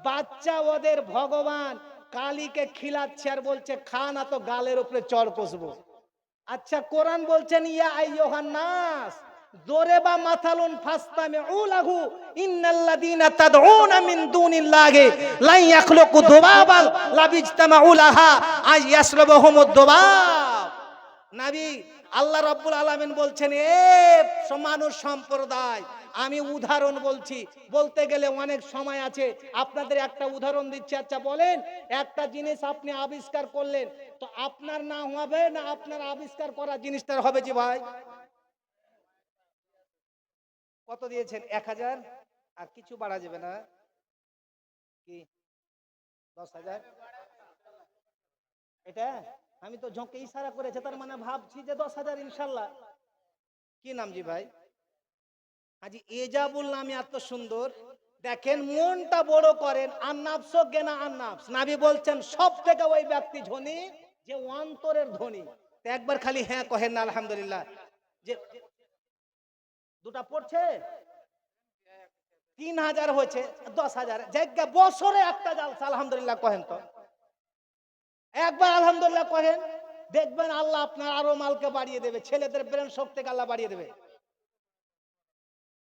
বাচ্চা ওদের ভগবান কালীকে খিলাচ্ছে আর বলছে খা না তো গালের উপরে চড় কষবো। আচ্ছা, কোরআন বলছেন ইয়া আইয়ুহান নাস দরিবা মাসালুন ফাসতামিউ লাহু ইন্নাল্লাযীনা তাদউনা মিন দুনিল্লাহি লা ইয়াখলুকু যুবাবাল লাবিজতামাউ লাহা আই ইয়াসলুবুহুমুদ যুবাব। নবী আল্লাহ রাব্বুল আলামিন বলছেন, এ মানুষ সম্প্রদায়, আমি উদাহরণ বলছি, বলতে গেলে অনেক সময় আছে, আপনাদের একটা উদাহরণ দিচ্ছি। আচ্ছা বলেন, একটা জিনিস আপনি আবিষ্কার করলেন, তো আপনার না হবে না আপনার আবিষ্কার করা জিনিসটার হবে জি ভাই? কত দিয়েছেন? 1,000? আর কিছু বাড়া যাবে না কি? 10,000? এটা আমি তো ঝোঁকে ইশারা করেছে, তার মানে ভাবছি যে 10,000 ইনশাল্লাহ। কি নাম জি ভাই? আজি এজাবুল নামে এত সুন্দর। দেখেন, মনটা বড় করেন। আন্নাফস গেনা আন্নাফস, নবী বলছেন সব থেকে ওই ব্যক্তি ধনী যে অন্তরের ধনী। তো একবার খালি হ্যাঁ কহেন না আলহামদুলিল্লাহ। যে দুটা পড়ছে 3,000 হয়েছে, 10,000 জায়গা বছরে একটা জালসা আলহামদুলিল্লাহ কহেন তো, একবার আলহামদুলিল্লাহ কহেন, দেখবেন আল্লাহ আপনার আরো মালকে বাড়িয়ে দেবে, ছেলেদের ব্রেন শক্তিকে আল্লাহ বাড়িয়ে দেবে।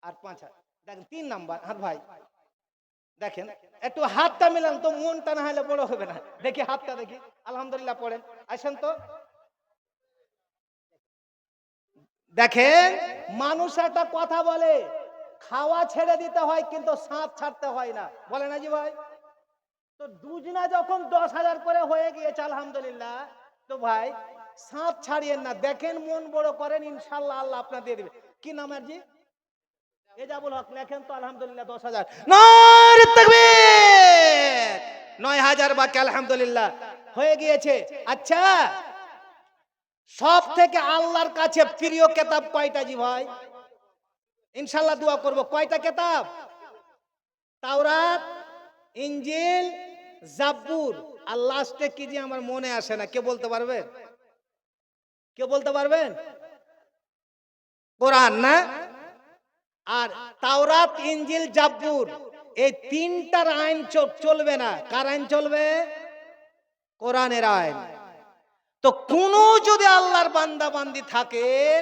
আর 5,000। দেখেন 3 নাম্বার হাত ভাই, দেখেন একটু হাতটা মিলান তো, মনটা না হলে বড় হবে না। দেখি হাতটা দেখি, আলহামদুলিল্লাহ পড়েন। আসেন তো, দেখেন মানুষ একটা কথা বলে, খাওয়া ছেড়ে দিতে হয় কিন্তু সাঁত ছাড়তে হয় না, বলে না জি ভাই? তো দুজনা যখন 10,000 করে হয়ে গিয়েছে আলহামদুলিল্লাহ, তো ভাই সাঁত ছাড়িয়েন না, দেখেন মন বড় করেন, ইনশাল্লাহ আল্লাহ আপনার দিয়ে দিবে। কি নাম আর জি? এজাবুল হক, লেখেন তো আলহামদুলিল্লাহ 10,000। নারে তাকবীর! 9,000 বাকি আলহামদুলিল্লাহ হয়ে গিয়েছে। আচ্ছা, সব থেকে আল্লাহর কাছে প্রিয় কিতাব কয়টা জি ভাই? ইনশাআল্লাহ দোয়া করব। কয়টা কিতাব? তাওরাত, ইনজিল, জাবুর, আর লাস্টে কি জি আমার মনে আসে না, কে বলতে পারবেন? কে বলতে পারবেন? কোরআন না? আর তাওরাত, ইনজিল, জাবুর, এই তিনটার আইন চলবে না। কার আইন চলবে? কোরআনের আইন। তো কোন যদি আল্লাহর বান্দা বান্দি থাকেন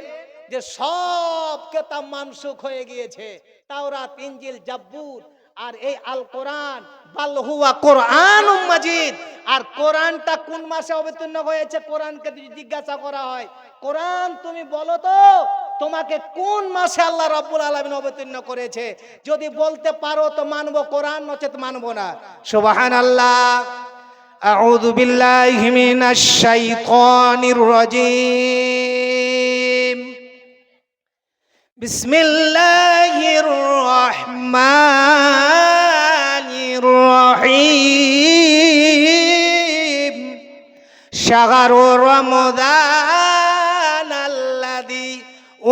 যে সব কিতাব মানসুখ হয়ে গিয়েছে, তাওরাত, ইনজিল, জাবুর আর এই আল কোরআন, বাল হুয়া কোরআনুম মাজিদ, আর কোরআনটা কোন মাসে অবতীর্ণ হয়েছে? কোরআনকে যদি জিজ্ঞাসা করা হয়, কোরআন তুমি বলো তো তোমাকে কোন মাসে আল্লাহ রাব্বুল আলামিন অবতীর্ণ করেছে, যদি বলতে পারো তো মানবো কোরআন, নচেত মানবো না। সুবহানাল্লাহ। أعوذ بالله من الشيطان الرجيم. بسم الله الرحمن الرحيم. شهر رمضان الذي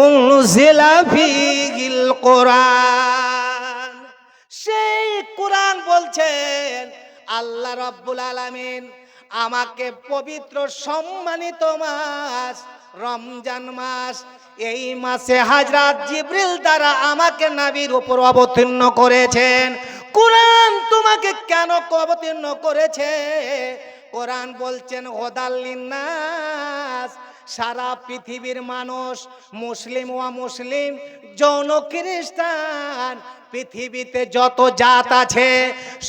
أنزل فيه القرآن. সেই কোরআন বলছেন আল্লাহ রাব্বুল আলামিন আমাকে পবিত্র সম্মানিত মাস রমজান মাস, এই মাসে হযরত জিবরিল দ্বারা আমাকে নবীর উপর অবতীর্ণ করেছেন। কোরআন তোমাকে কেন অবতীর্ণ করেছে? কোরআন বলছেন হুদাল লিন্নাস, সারা পৃথিবীর মানুষ, মুসলিম ও অমুসলিম, জৈন, খ্রিস্টান, পৃথিবীতে যত জাত আছে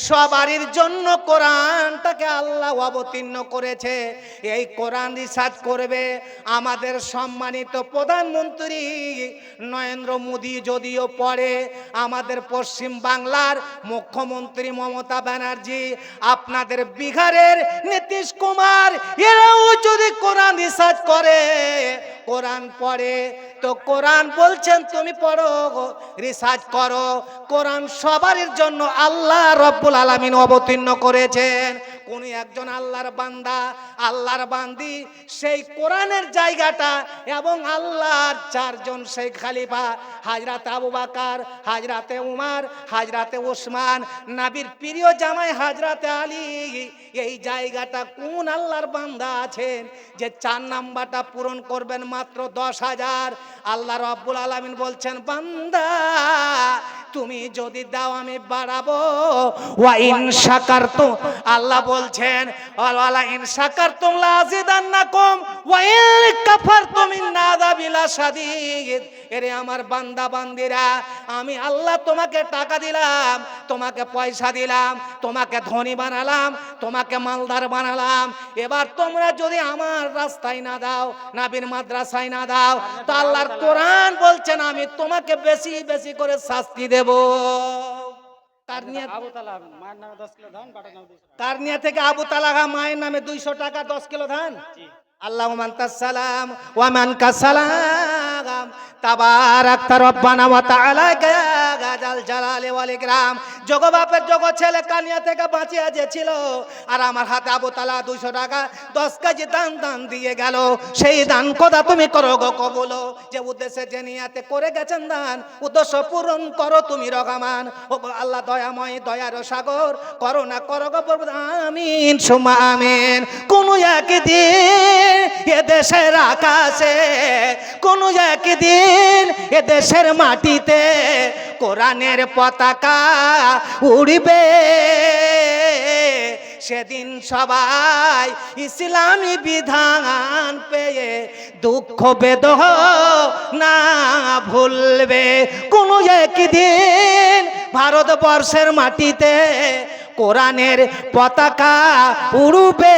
সবারই জন্য কোরআনটাকে আল্লাহ অবতীর্ণ করেছে। এই কোরআন রিসার্চ করবে আমাদের সম্মানিত প্রধানমন্ত্রী নরেন্দ্র মোদী, যদিও পড়ে আমাদের পশ্চিম বাংলার মুখ্যমন্ত্রী মমতা ব্যানার্জি, আপনাদের বিহারের নীতিশ কুমার, এরাও যদি কোরআন রিসার্চ করে, কোরআন পড়ে, তো কোরআন বলছেন তুমি পড়ো, রিসার্চ করো, কোরআন সবারই জন্য আল্লাহ রাব্বুল আলামিন অবতীর্ণ করেছেন। কোন একজন আল্লাহর বান্দা, আল্লাহর বান্দি সেই কোরআনের জায়গাটা এবং আল্লাহর চারজন সেই খলিফা, হযরত আবু বকর, হযরত উমর, হযরত উসমান, নবীর প্রিয় জামাই হযরত আলী, এই জায়গাটা কোন আল্লাহর বান্দা আছেন যে 4 নাম্বারটা পূরণ করবেন মাত্র 10,000? আল্লাহ রাব্বুল আলামিন বলছেন বান্দা তুমি যদি দাও আমি বাড়াবো। ওয়া ইন শাকারতুম, আল্লাহ বলছেন ওয়ালা ইন শাকারতুম লাযিদান্নাকুম ওয়া ইন কাফারতুম ইন্না আযাবি লাশাদীদ। এরে আমার বান্দা বান্দিরা, আমি আল্লাহ তোমাকে টাকা দিলাম, তোমাকে পয়সা দিলাম, তোমাকে ধনী বানালাম, তোমাকে মালদার বানালাম, এবার তোমরা যদি আমার রাস্তায় না দাও, নবীর মাদ্রাসায় না দাও, তো আল্লাহর কোরআন বলছেন আমি তোমাকে বেশি বেশি করে শাস্তি দেব। কারনিয়া থেকে আবু তালাহা মায়ের নামে 200 টাকা 10 কিলো ধান। আল্লাহুম্মা আনতাস সালাম ওয়া মানকাস সালাম তাবারাকতা রব্বানা ওয়া তাআলা ইয়া জাল জালালি ওয়াল ইকরাম। জগবাপের জগ ছেলে কানিয়া থেকে বাঁচিয়া যে ছিল, আর আমার হাতে আবু তালা 200 টাকা 10 কেজি দান দিয়ে গেল। সেই দান কথা তুমি করো গো কবুল, যে উদ্দেশ্যে যে নিয়াতে করে গেছেন দান, উদ্দেশ্য পূরণ করো তুমি রহমান। ও আল্লাহ দয়াময়, দয়ার সাগর, করো না করো গো আমিন সুমা আমিন। কোন একদিন এ দেশের আকাশে, কোন একদিন এ দেশের মাটিতে কোরআনের পতাকা উড়বে, সেদিন সবাই ইসলামী বিধান পেয়ে দুঃখ বেদনা ভুলবে। কোনো একদিন ভারতবর্ষের মাটিতে কোরআনের পতাকা উড়বে,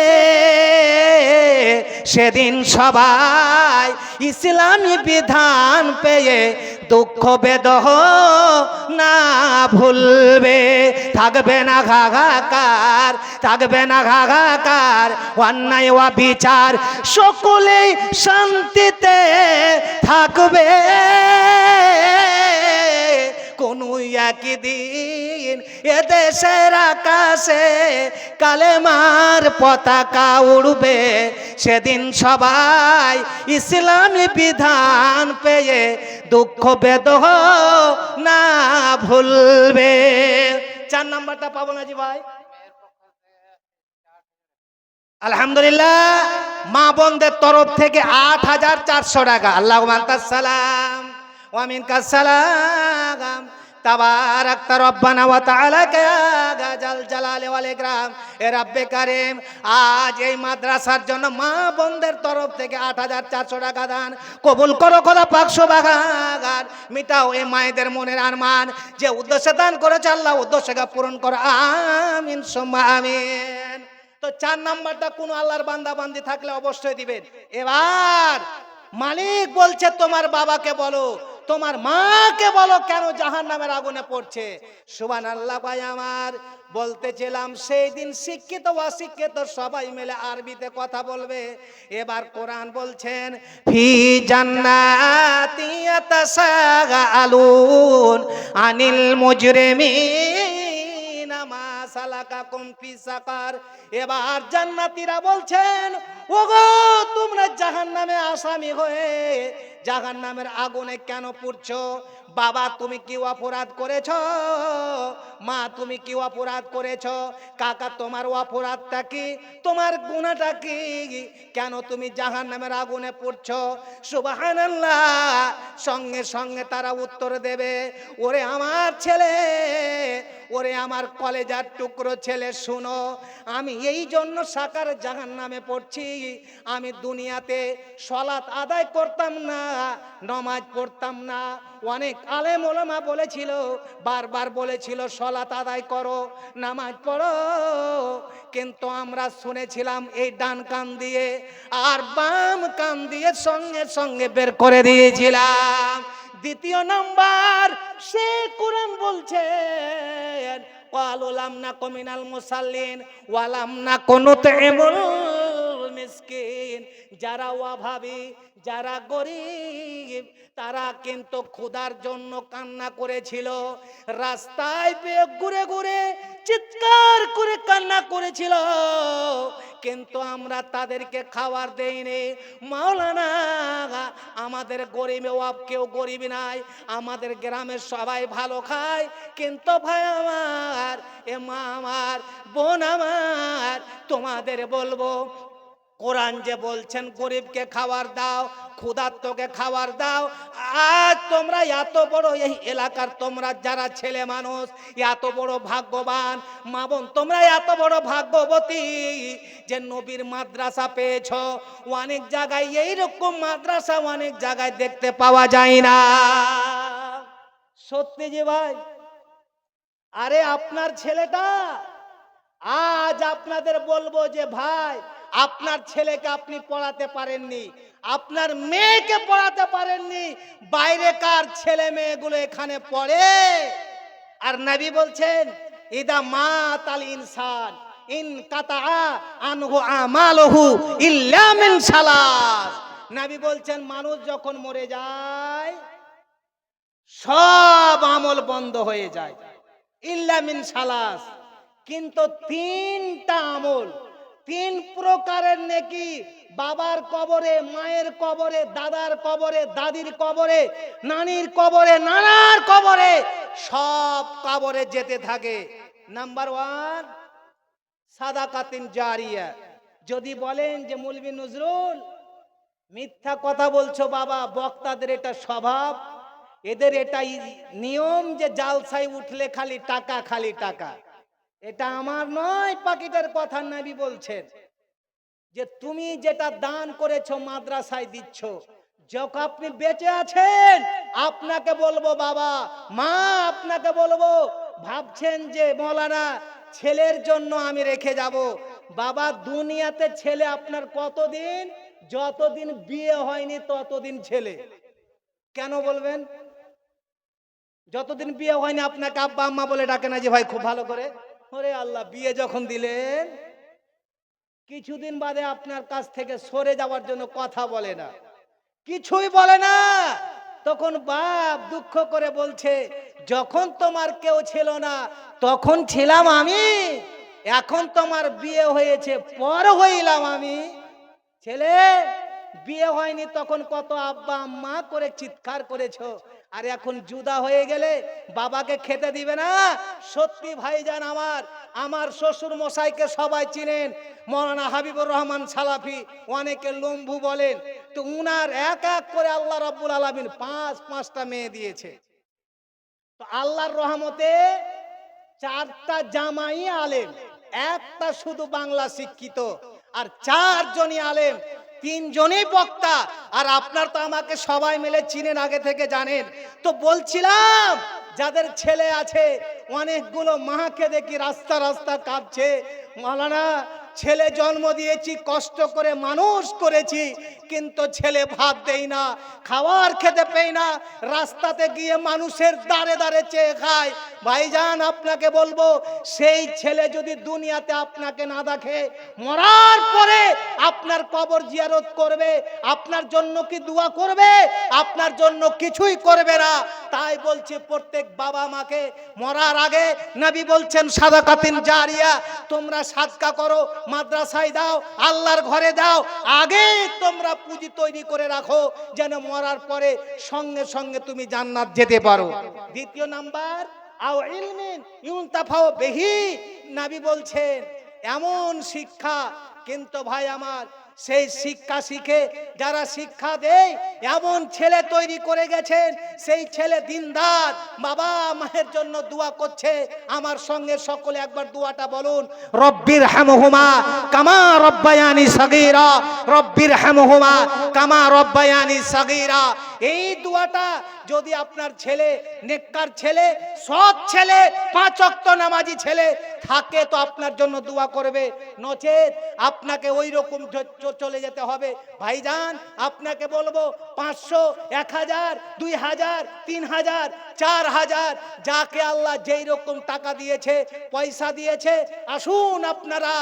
সেদিন সবাই ইসলামী বিধান পেয়ে দুঃখ বেদনা ভুলবে। থাকবে না হাহাকার, থাকবে না হাহাকার, অন্যায় অবিচার সকলেই শান্তিতে থাকবে। কোনো একদিন এদেশের আকাশে কালেমার পতাকা উড়বে, সেদিন সবাই ইসলামী বিধান পেয়ে দুঃখ বেদনা ভুলবে। 4 নাম্বারটা পাবো না জি ভাই? আলহামদুলিল্লাহ, মা বোনদের তরফ থেকে 8,400 টাকা। আল্লাহু সালাম ওয়া মিনকাস সালাম তাবারাকতা রব্বানা ওয়া তাআলা কা জাল জালালি ওয়াল ইকরাম। এ রব্বে কারীম, আজ এই মাদ্রাসার জন্য মা বোনদের তরফ থেকে 8,400 টাকা দান কবুল করো খোদা পাক সুবহানাল্লাহ। মিটাও এই মায়েদের মনের আরমান, যে উদ্দেশ্যে দান করেছে আল্লাহ উদ্দেশ্যকে পূরণ করো, আমিন সুম্মা আমিন। তো 4 নাম্বারটা কোন আল্লাহর বান্দা বান্দি থাকলে অবশ্যই দিবেন। এবার মালিক বলছে তোমার বাবাকে বলো, তোমার মাকে বলো কেন জাহান্নামের আগুনে পড়ছে। সুবহানাল্লাহ। ভাই আমার বলতেছিলাম সেই দিন শিক্ষিত অশিক্ষিত সবাই মিলে আরবিতে কথা বলবে। এবার কোরআন বলছেন ফি জান্নাতি ইয়াতাসাআলুন আনিল মুজরিমিন মা সালাকাকুম ফি সাকার। এবার জান্নাতীরা বলছেন ওগো তোমরা জাহান্নামে আসামি হয়ে জাহান্নামের আগুনে কেন পুড়ছো? বাবা তুমি কি অপরাধ করেছো? মা তুমি কি অপরাধ করেছো? কাকা তোমার অপরাধটা কি? তোমার গুনাহটা কি? কেন তুমি জাহান্নামের আগুনে পুড়ছো? সুবহানাল্লাহ। সঙ্গে সঙ্গে তারা উত্তর দেবে ওরে আমার ছেলে, ওরে আমার কলেজার টুকরো ছেলে, শুনো আমি এই জন্য সাকার জাহান্নামে পড়ছি। আমি দুনিয়াতে সালাত আদায় করতাম না, নামাজ পড়তাম না। অনেক আলেম ওলামা বলেছিল, বারবার বলেছিল সালাত আদায় করো, নামাজ পড়ো, কিন্তু আমরা শুনেছিলাম এই ডান কান দিয়ে আর বাম কান দিয়ে সঙ্গে সঙ্গে বের করে দিয়েছিলাম। দ্বিতীয় নাম্বার, সে কোরআন বলছে ক্বালু লাম নাকু মিনাল মুসাল্লিন ওয়া লাম নাকু নুতইমুল মিসকিন। যারা অভাবী, যারা গরিব, তারা কিন্তু ক্ষুধার জন্য কান্না করেছিল, রাস্তায় ঘুরে ঘুরে চিৎকার করে কান্না করেছিল, কিন্তু আমরা তাদেরকে খাবার দেইনি। মাওলানা আমাদের গরিবে কেউ গরিব নাই, আমাদের গ্রামের সবাই ভালো খায়, কিন্তু ভাই আমার, এ মা আমার, বোন আমার, তোমাদের বলবো কোরআন যে বলছেন গরিবকে খাবার দাও, ক্ষুধার্তকে খাবার দাও, আজ তোমরা এত বড় এই এলাকার তোমরা যারা ছেলে মানুষ এত বড় ভাগ্যবান, মা বোন তোমরা এত বড় ভাগ্যবতী যে নবীর মাদ্রাসা পেয়েছ। অনেক জায়গায় এইরকম মাদ্রাসা অনেক জায়গায় দেখতে পাওয়া যায় না। সত্যি যে ভাই, আরে আপনার ছেলেটা, আজ আপনাদের বলবো যে ভাই আপনার ছেলেকে আপনি পড়াতে পারেননি, আপনার মেয়েকে পড়াতে পারেননি, বাইরেকার ছেলে মেয়েগুলো এখানে পড়ে। আর নবী বলছেন ইদা মাতাল ইনসান ইন কাতা আনহু আমালহু ইল্লা মিন সালাস। নবী বলছেন মানুষ যখন মরে যায় সব আমল বন্ধ হয়ে যায়, ইল্লা মিন সালাস, কিন্তু 3টা আমল, 3 প্রকারের নেকি বাবার কবরে, মায়ের কবরে, দাদার কবরে, দাদির কবরে, নানির কবরে, নানার কবরে, সব কবরে যেতে থাকে। নাম্বার 1 সাদাকাতিন জারিয়া। যদি বলেন যে মৌলভী নজরুল মিথ্যা কথা বলছো বাবা, বক্তাদের এটা স্বভাব, এদের এটাই নিয়ম যে জালসায় উঠলে খালি টাকা, খালি টাকা। এটা আমার নয়, পাকিটের কথা নবী বলছেন যে তুমি যেটা দান করেছো মাদ্রাসায় দিচ্ছ, যখন আপনি বেঁচে আছেন আপনাকে বলবো বাবা মা, আপনাকে বলবো ভাবছেন যে মৌলানা ছেলের জন্য আমি রেখে যাব, বাবা দুনিয়াতে ছেলে আপনার কতদিন? যতদিন বিয়ে হয়নি ততদিন ছেলে। কেন বলবেন? যতদিন বিয়ে হয়নি আপনাকে আব্বা আম্মা বলে ডাকে না যে ভাই খুব ভালো করে? ওরে আল্লাহ, বিয়ে যখন দিলেন কিছুদিন বাদে আপনার কাছ থেকে সরে যাওয়ার জন্য কথা বলে না, কিছুই বলে না, তখন বাপ দুঃখ করে বলছে যখন তোমার কেউ ছিল না তখন ছিলাম আমি, এখন তোমার বিয়ে হয়েছে পর হইলাম আমি। ছেলে বিয়ে হয়নি তখন কত আব্বা আম্মা করে চিৎকার করেছো, আর এখন জুদা হয়ে গেলে বাবাকে খেতে দিবে না? সত্যি ভাইজান, আমার শ্বশুর মশাইকে সবাই চিনেন, মৌলানা হাবিবুর রহমান সালাফি, অনেকে লম্বু বলেন। তো উনার এক এক করে আল্লাহ রাব্বুল আলামিন পাঁচটা মেয়ে দিয়েছে। তো আল্লাহর রহমতে 4টা জামাই আলেম, একটা শুধু বাংলা শিক্ষিত, আর 4 জনই আলেম, 3 জনই বক্তা। আর আপনার তো আমাকে সবাই মিলে চিনেন, আগে থেকে জানেন। তো বলছিলাম যাদের ছেলে আছে, অনেকগুলো মাকে দেখি রাস্তা রাস্তা কাঁদছে, মাওলানা ছেলে জন্ম দিয়েছি, কষ্ট করে মানুষ করেছি, কিন্তু ছেলে ভাত দেই না, খাবার খেতে পেই না, রাস্তাতে গিয়ে মানুষের দাঁড়ে দাঁড়ে চেয়ে খায়। ভাইজান আপনাকে বলবো, সেই ছেলে যদি দুনিয়াতে আপনাকে না দেখে, মরার পরে আপনার কবর জিয়ারত করবে, আপনার জন্য কি দোয়া করবে? আপনার জন্য কিছুই করবে না। তাই বলছি প্রত্যেক বাবা মাকে মরার আগে নবী বলছেন সাদাকাতিন জারিয়া, তোমরা সাদকা করো, মাদ্রাসায় দাও, আল্লাহর ঘরে দাও, আগে তোমরা পুঁজি তৈরি করে রাখো যেন মরার পরে সঙ্গে সঙ্গে তুমি জান্নাত যেতে পারো। দ্বিতীয় নাম্বার, আও ইলমিন ইউনতাফাউ বিহি, নবী বলছেন এমন শিক্ষা, কিন্তু ভাই আমার সেই শিক্ষা শিখে যারা শিক্ষা দেয় এমন ছেলে তৈরি করে গেছেন, সেই ছেলে দিনদার, বাবা মায়ের জন্য দোয়া করছে। আমার সঙ্গে সকলে একবার দোয়াটা বলুন, রব্বির হামহুমা কামা রব্বায়ানি সাগীরা, রব্বির হামহুমা কামা রব্বায়ানি সাগীরা। এই দোয়াটা যদি আপনার ছেলে নেককার ছেলে, সৎ ছেলে, 5 ওয়াক্ত নামাজি ছেলে থাকে তো আপনার জন্য দোয়া করবে, নচেত আপনাকে ওই রকম চলে যেতে হবে। ভাইজান আপনাকে বলবো 500, 1000, 2000, 3000, 4000, যাকে আল্লাহ যেই রকম টাকা দিয়েছে, পয়সা দিয়েছে, আসুন আপনারা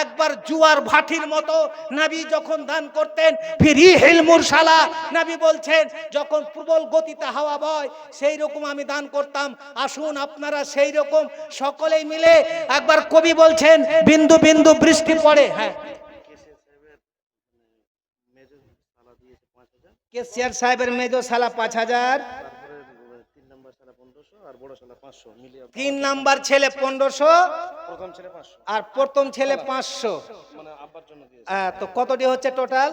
একবার জুয়ার ভাটির মতো, নবী যখন দান করতেন ফিরিহিল মুরসালা, নবী বলছেন যখন প্রবল গতিতে হাওয়া বয় সেই রকম আমি দান করতাম। আসুন আপনারা সেই রকম সকলেই মিলে একবার, কবি বলছেন বিন্দু বিন্দু বৃষ্টি পড়ে। হ্যাঁ, কেসিয়ার সাহেবের মেজো সালা 5000, 3 নাম্বার ছেলে 1500, আর প্রথম ছেলে 500, তো কতটি হচ্ছে টোটাল?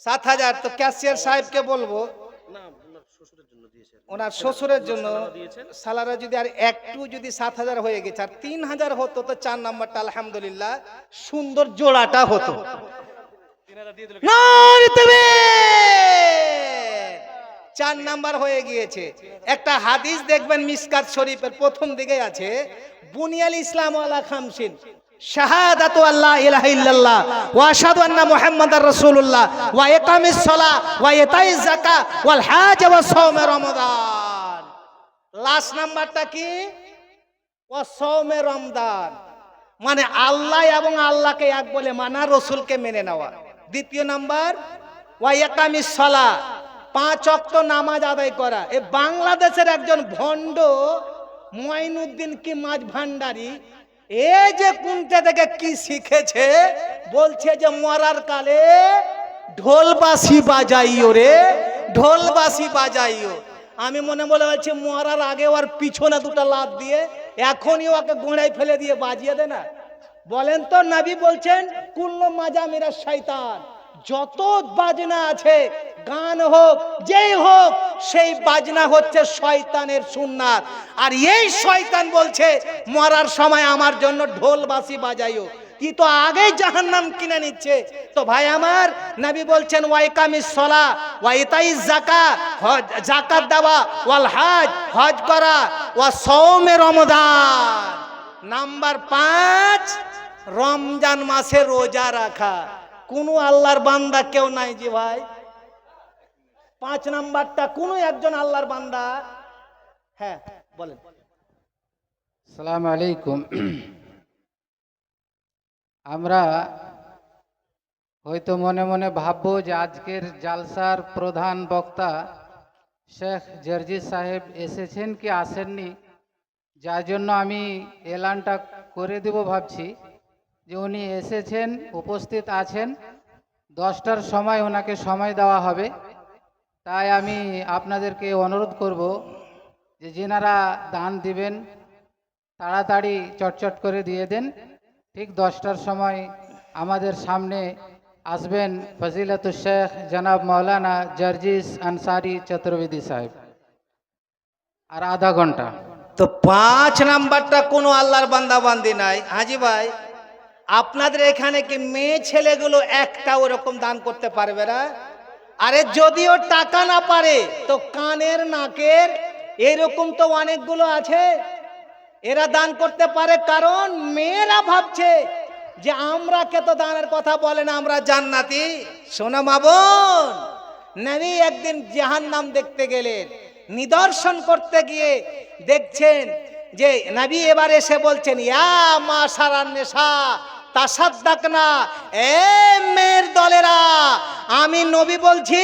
7000। তো ক্যাশিয়ার সাহেবকে বলবো ওনার শ্বশুরের জন্য সালারা যদি আর একটু যদি 7000 হয়ে গেছে, আর 3000 হতো তো 4 নাম্বারটা আলহামদুলিল্লাহ সুন্দর জোড়াটা হতো। 4 নাম্বার হয়ে গিয়েছে। একটা হাদিস দেখবেন মিসকাত শরীফের প্রথম দিকে আছে, বুনিয়াল ইসলাম আলা খামসিন, শাহাদাতু আল্লা ইলাহা ইল্লাল্লাহ ওয়া আশহাদু আন্না মুহাম্মাদার রাসূলুল্লাহ ওয়া ইকামিস সালাহ ওয়া ইতাইজ যাকাত ওয়াল হাজ ওয়া সাওম রমাদান। লাস্ট নাম্বারটা কি? ওয়া সাওম রমাদান, মানে আল্লাহ এবং আল্লাহকে এক বলে মানা, রাসূলকে মেনে নেওয়া। দ্বিতীয় নাম্বার ওয়া ইকামিস সালাহ, 5 ওয়াক্ত নামাজ আদায় করা। এই বাংলাদেশের একজন ভণ্ড মঈনুদ্দিন কি মাঝ ভান্ডারী, এই যে কোনটা থেকে কি শিখেছে, বলছে যে মরার কালে ঢোলবাসি বাজাইও রে, ঢোলবাসি বাজাইও। আমি মনে মনে হচ্ছে মরার আগে ওর পিছনে 2টা লাত দিয়ে এখনই ওকে গোড়ায় ফেলে দিয়ে বাজিয়ে দে না। বলেন তো, নবী বলছেন কুল্লু মাজামিরা শয়তান, যত বাজনা আছে, গান হোক যেই হোক, সেই বাজনা হচ্ছে শয়তানের সুন্নাত। আর এই শয়তান বলছে মরার সময় আমার জন্য ঢোল বাঁশি বাজাইও, কি তো আগেই জাহান্নাম কিনে নিচ্ছে। তো ভাই আমার, নবী বলছেন ওয়াইকামিস সলা ওয়া ইতাইজ যাকাত, যাকাত দেওয়া, ওয়াল হজ, হজ করা, ওয়া সাওমে রমাদান। নাম্বার 5, রমজান মাসে রোজা রাখা। কোন আল্লাহর বান্দা কেউ নাই জি ভাই? 5 নাম্বারটা কোন একজন আল্লাহর বান্দা? হ্যাঁ বলেন। আসসালামু আলাইকুম। আমরা হয়তো মনে মনে ভাববো যে আজকের জালসার প্রধান বক্তা শেখ জার্জিস সাহেব এসেছেন কি আসেননি, যার জন্য আমি এলানটা করে দেব ভাবছি যে উনি এসেছেন, উপস্থিত আছেন। 10টার সময় ওনাকে সময় দেওয়া হবে। তাই আমি আপনাদেরকে অনুরোধ করব যে যেনারা দান দিবেন তাড়াতাড়ি চটচট করে দিয়ে দেন। ঠিক 10টার সময় আমাদের সামনে আসবেন ফজিলাতুল শেখ জনাব মৌলানা জার্জিস আনসারি চতুর্বেদী সাহেব। আর আধা ঘন্টা। তো 5 নাম্বারটা কোনো আল্লাহর বান্দা বান্দি নাই। হাজি ভাই, আপনাদের এখানে কি মেয়ে ছেলেগুলো একটা ওরকম দান করতে পারবে না? আরে যদিও টাকা না পারে তো কানের নাকের এরকম তো অনেকগুলো আছে, এরা দান করতে পারে। কারণ মেয়েরা ভাবছে যে আমরা কে তো দানের কথা বলে না, আমরা জান্নাতি। শোনো মা বোন, নবী একদিন জাহান্নাম দেখতে গেলেন, নিদর্শন করতে গিয়ে দেখছেন যে নবী এবার এসে বলছেন ইয়া মাশারান নিসা তাসাদ্দাকনা, এ মেয়ের দলেরা, আমি নবী বলছি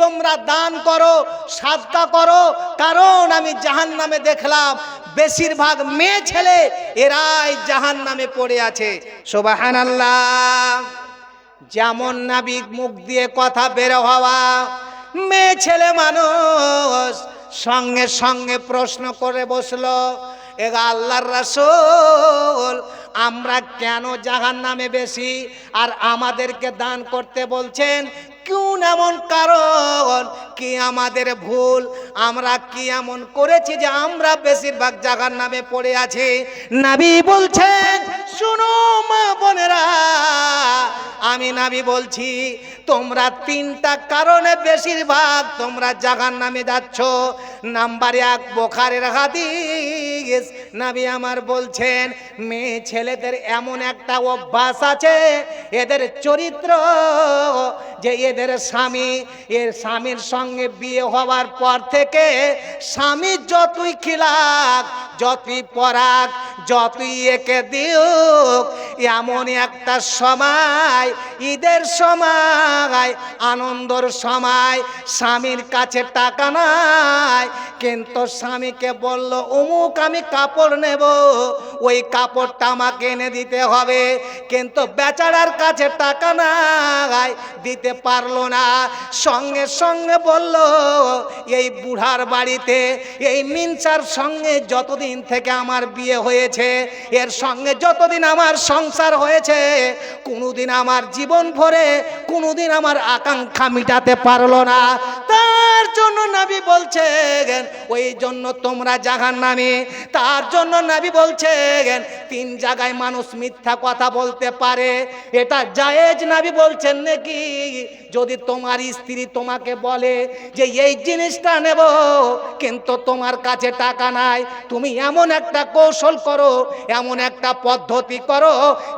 তোমরা দান করো, সাদকা করো। কারণ আমি জাহান্নামে দেখলাম বেশিরভাগ মেয়ে ছেলে এরাই জাহান্নামে পড়ে আছে। সুবহানাল্লাহ। যেমন নবী মুখ দিয়ে কথা বের হওয়া, মেয়ে ছেলে মানুষ সঙ্গে সঙ্গে প্রশ্ন করে বসলো, এ আল্লাহর রাসূল, আমরা কেন জাহান্নামে বেশি আর আমাদেরকে দান করতে বলছেন? কোন এমন কারণ, কি আমাদের ভুল, আমরা কি এমন করেছি যে আমরা বেশিরভাগ জাহান্নামে পড়ে আছি? নবী বলছেন শুনো মা বোনেরা, আমি নবী বলছি তোমরা 3টা কারণে বেশিরভাগ তোমরা জাহান্নামে যাচ্ছ। নাম্বার 1, বুখারীর হাদিস, নবী আমার বলছেন মেয়ে ছেলেদের এমন একটা অভ্যাস আছে, এদের চরিত্র যে এদের স্বামীর সঙ্গে বিয়ে হওয়ার পর থেকে স্বামী যতই খিলাক, যতই পরাক, যতই একে দিউক, এমন একটা সময়, ঈদের সময়, আনন্দর সময়, স্বামীর কাছে টাকা নাই, কিন্তু স্বামীকে বলল অমুক আমি কাপড় নেব, ওই কাপড়টা আমাকে এনে দিতে হবে, কিন্তু বেচারার কাছে টাকা নাই, দিতে পারলো না। সঙ্গে সঙ্গে বলল এই বুড়ার বাড়িতে এই মিনসার সঙ্গে যতদিন থেকে আমার বিয়ে হয়েছে, এর সঙ্গে যতদিন আমার সংসার হয়েছে, কোনোদিন আমার জীবন ভরে কোনোদিন আমার আকাঙ্ক্ষা মিটাতে পারলো না। তার জন্য নবী বলছেন ওই জন্য তোমরা জাহান্নামী। তার জন্য নবী বলছেন 3 জায়গায় মানুষ মিথ্যা কথা বলতে পারে, এটা জায়েজ। নবী বলছেন নাকি যদি তোমার স্ত্রী তোমাকে বলে যে এই জিনিসটা নেব কিন্তু তোমার কাছে টাকা নাই, তুমি এমন একটা কৌশল করো, এমন একটা পদ্ধতি করো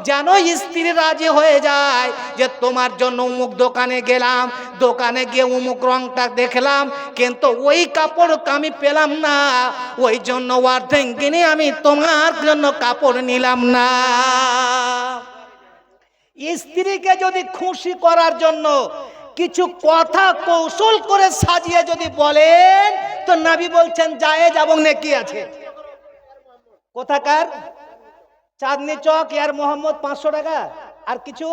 যেন স্ত্রী রাজি হয়ে যায় যে তোমার জন্য অমুক দোকানে গেলাম, দোকানে গিয়ে অমুক রংটা দেখলাম, কিন্তু ওই কাপড় আমি পেলাম না, ওই জন্য অর্ধেক কিনে আমি তোমার জন্য কাপড় নিলাম না। স্ত্রীকে যদি খুশি করার জন্য কিছু কথা কৌশল করে সাজিয়ে যদি বলেন তো নবী বলছেন জায়েজ এবং নেকি আছে। কোথাকার? চাঁদনি চক ইয়ার মোহাম্মদ 500 টাকা আর কিছু,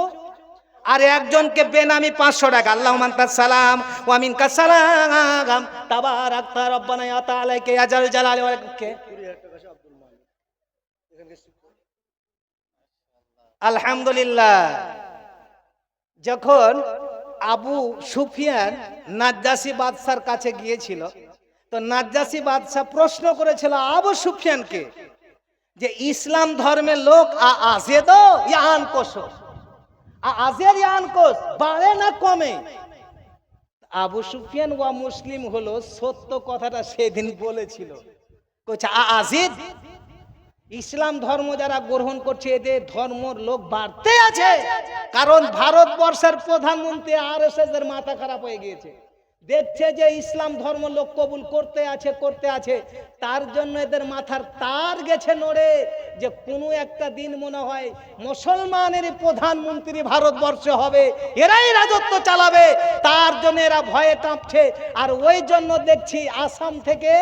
আর একজনকে বেনামি 500 টাকা। আল্লাহুম্মা আনতাস সালাম ওয়া মিনকাস সালাম তাবারাকতা রব্বানা ইয়া তাআলাকে ইয়া জাল জালালি ওয়াল ইকরাম। আলহামদুলিল্লাহ। যখন আবু সুফিয়ান নাজ্জাসী বাদশার কাছে গিয়েছিল। তো নাজ্জাসী বাদশা প্রশ্ন করেছিল আবু সুফিয়ানকে যে ইসলাম ধর্মের লোক আজেদ ইয়ান কোষ আজের ইয়ান কোষ বাড়ে না কমে? আবু সুফিয়ান ওয়া মুসলিম হলো, সত্য কথাটা সেদিন বলেছিল। আজিদ, ইসলাম ধর্ম যারা গ্রহণ করছে এদের ধর্মর লোক বাড়তে আছে, কারণ ভারতবর্ষের প্রধানমন্ত্রী আরএসএস এর মাথা খারাপ হয়ে গিয়েছে, দেখছে যে ইসলাম ধর্ম লোক কবুল করতে আছে, তার জন্য এদের মাথার তার গেছে নড়ে, যে কোনো একটা দিন মনে হয় মুসলমানের প্রধানমন্ত্রী ভারতবর্ষে হবে, এরাই রাজত্ব চালাবে, তার জন্য এরা ভয়ে কাঁপছে। আর ওই জন্য দেখছি আসাম থেকে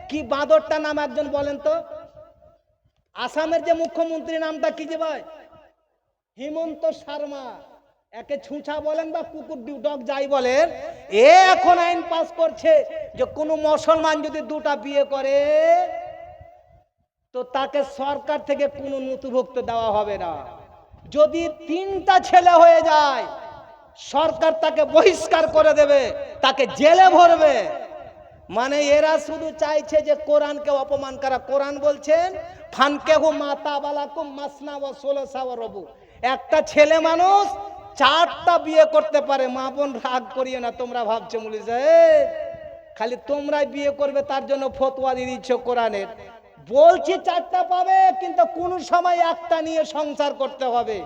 কি বাঁদরটা নাম একজন বলেন তো, আসামের যে মুখ্যমন্ত্রী নামটা কি যে ভাই, হিমন্ত শর্মা, একে ছুঁচা বলেন বা কুকুর ডগ যাই বলেন, এ এখন আইন পাস করছে যে কোন মুসলমান যদি দুটা বিয়ে করে তো তাকে সরকার থেকে কোনো নথিভুক্ত দেওয়া হবে না, যদি তিনটা ছেলে হয়ে যায় সরকার তাকে বহিষ্কার করে দেবে, তাকে জেলে ভরবে। মানে এরা শুধু চাইছে যে কোরআনকে অপমান করা। কোরআন বলছেন ফানকেহু মাতাবালাকুম মাসনা ওয়া সুলাসা ওয়া রবু, একটা ছেলে মানুষ 4টা বিয়ে করতে পারে। মা বোন রাগ করিও না, তোমরা ভাবছো মুলি সাহেব খালি তোমরাই বিয়ে করবে তার জন্য ফতোয়া দিয়ে দিচ্ছ কোরআনের। বলছি 4টা পাবে, কিন্তু কোন সময় একটা নিয়ে সংসার করতে হবে।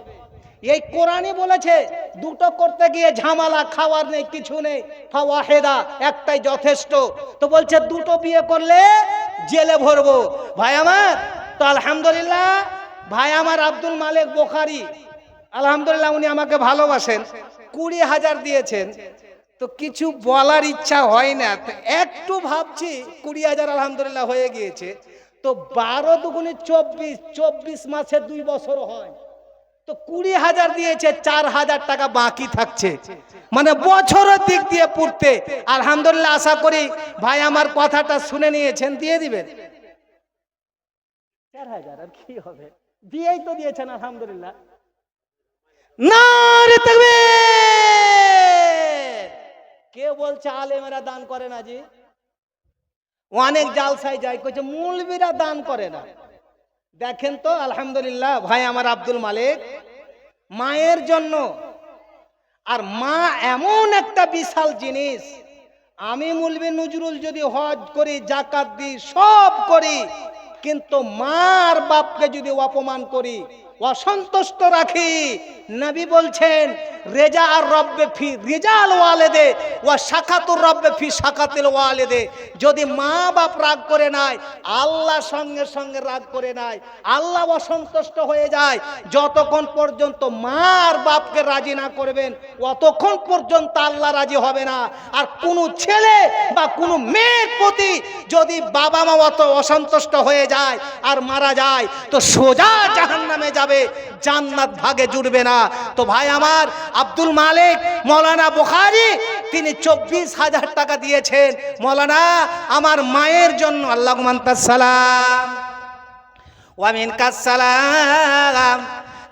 এই কোরআনই বলেছে দুটো করতে গিয়ে ঝামেলা, খাওয়ার নেই, কিছু নেই, ফাওয়াহেদা একটাই যথেষ্ট। তো বলছে দুটো বিয়ে করলে জেলে ভরবো। ভাই আমার, তো আলহামদুলিল্লাহ ভাই আমার আব্দুল মালিক বুখারী, আলহামদুলিল্লাহ উনি আমাকে ভালোবাসেন, 20,000 দিয়েছেন। তো কিছু বলার ইচ্ছা হয় না, তো একটু ভাবছি 20,000 আলহামদুলিল্লাহ হয়ে গিয়েছে। তো 12 দুগুণে 24, 24 মাসে 2 বছর হয়, তো 20,000 দিয়েছে, 4,000 টাকা বাকি থাকছে, মানে বছরের দিক দিয়ে পড়তে। আলহামদুলিল্লাহ আশা করি ভাই আমার কথাটা শুনে নিয়েছেন, দিয়ে দিবেন 4,000 আর কি হবে, দিয়েই তো দিয়েছেন আলহামদুলিল্লাহ। নারে তাকবীর! কে বলছে আলেমেরা দান করে না? জি, অনেক জালসায় যায়, কইছে মৌলবীরা দান করে না। দেখেন তো আলহামদুলিল্লাহ ভাই আমার আব্দুল মালিক মায়ের জন্য, আর মা এমন একটা বিশাল জিনিস, আমি মৌলবী নজরুল যদি হজ করি, যাকাত দিই, সব করি, কিন্তু মার বাপকে যদি অপমান করি, অসন্তুষ্ট রাখি, নবী বলছেন রেজা আর রব্বে ফি রিজাল ওয়ালিদে ওয়া শাকাতুর রব্বে ফি শাকাতিল ওয়ালিদে, যদি মা বাপ রাগ করে নাই, আল্লাহ সঙ্গে সঙ্গে রাগ করে নাই, আল্লাহ অসন্তুষ্ট হয়ে যায়। যতক্ষণ পর্যন্ত মার বাপকে রাজি না করবেন অতক্ষণ পর্যন্ত আল্লাহ রাজি হবে না। আর কোনো ছেলে বা কোনো মেয়ের প্রতি যদি বাবা মা অত অসন্তুষ্ট হয়ে যায় আর মারা যায়, তো সোজা জাহান্নামে যাবে, জান্নাত ভাগে জুড়বে না। তো ভাই আমার আব্দুল মালিক মৌলানা বুখারী তিনি 24,000 টাকা দিয়েছেন মৌলানা আমার মায়ের জন্য। আল্লাহুম্মা আনতাস সালাম ওয়া মিনকাস সালাম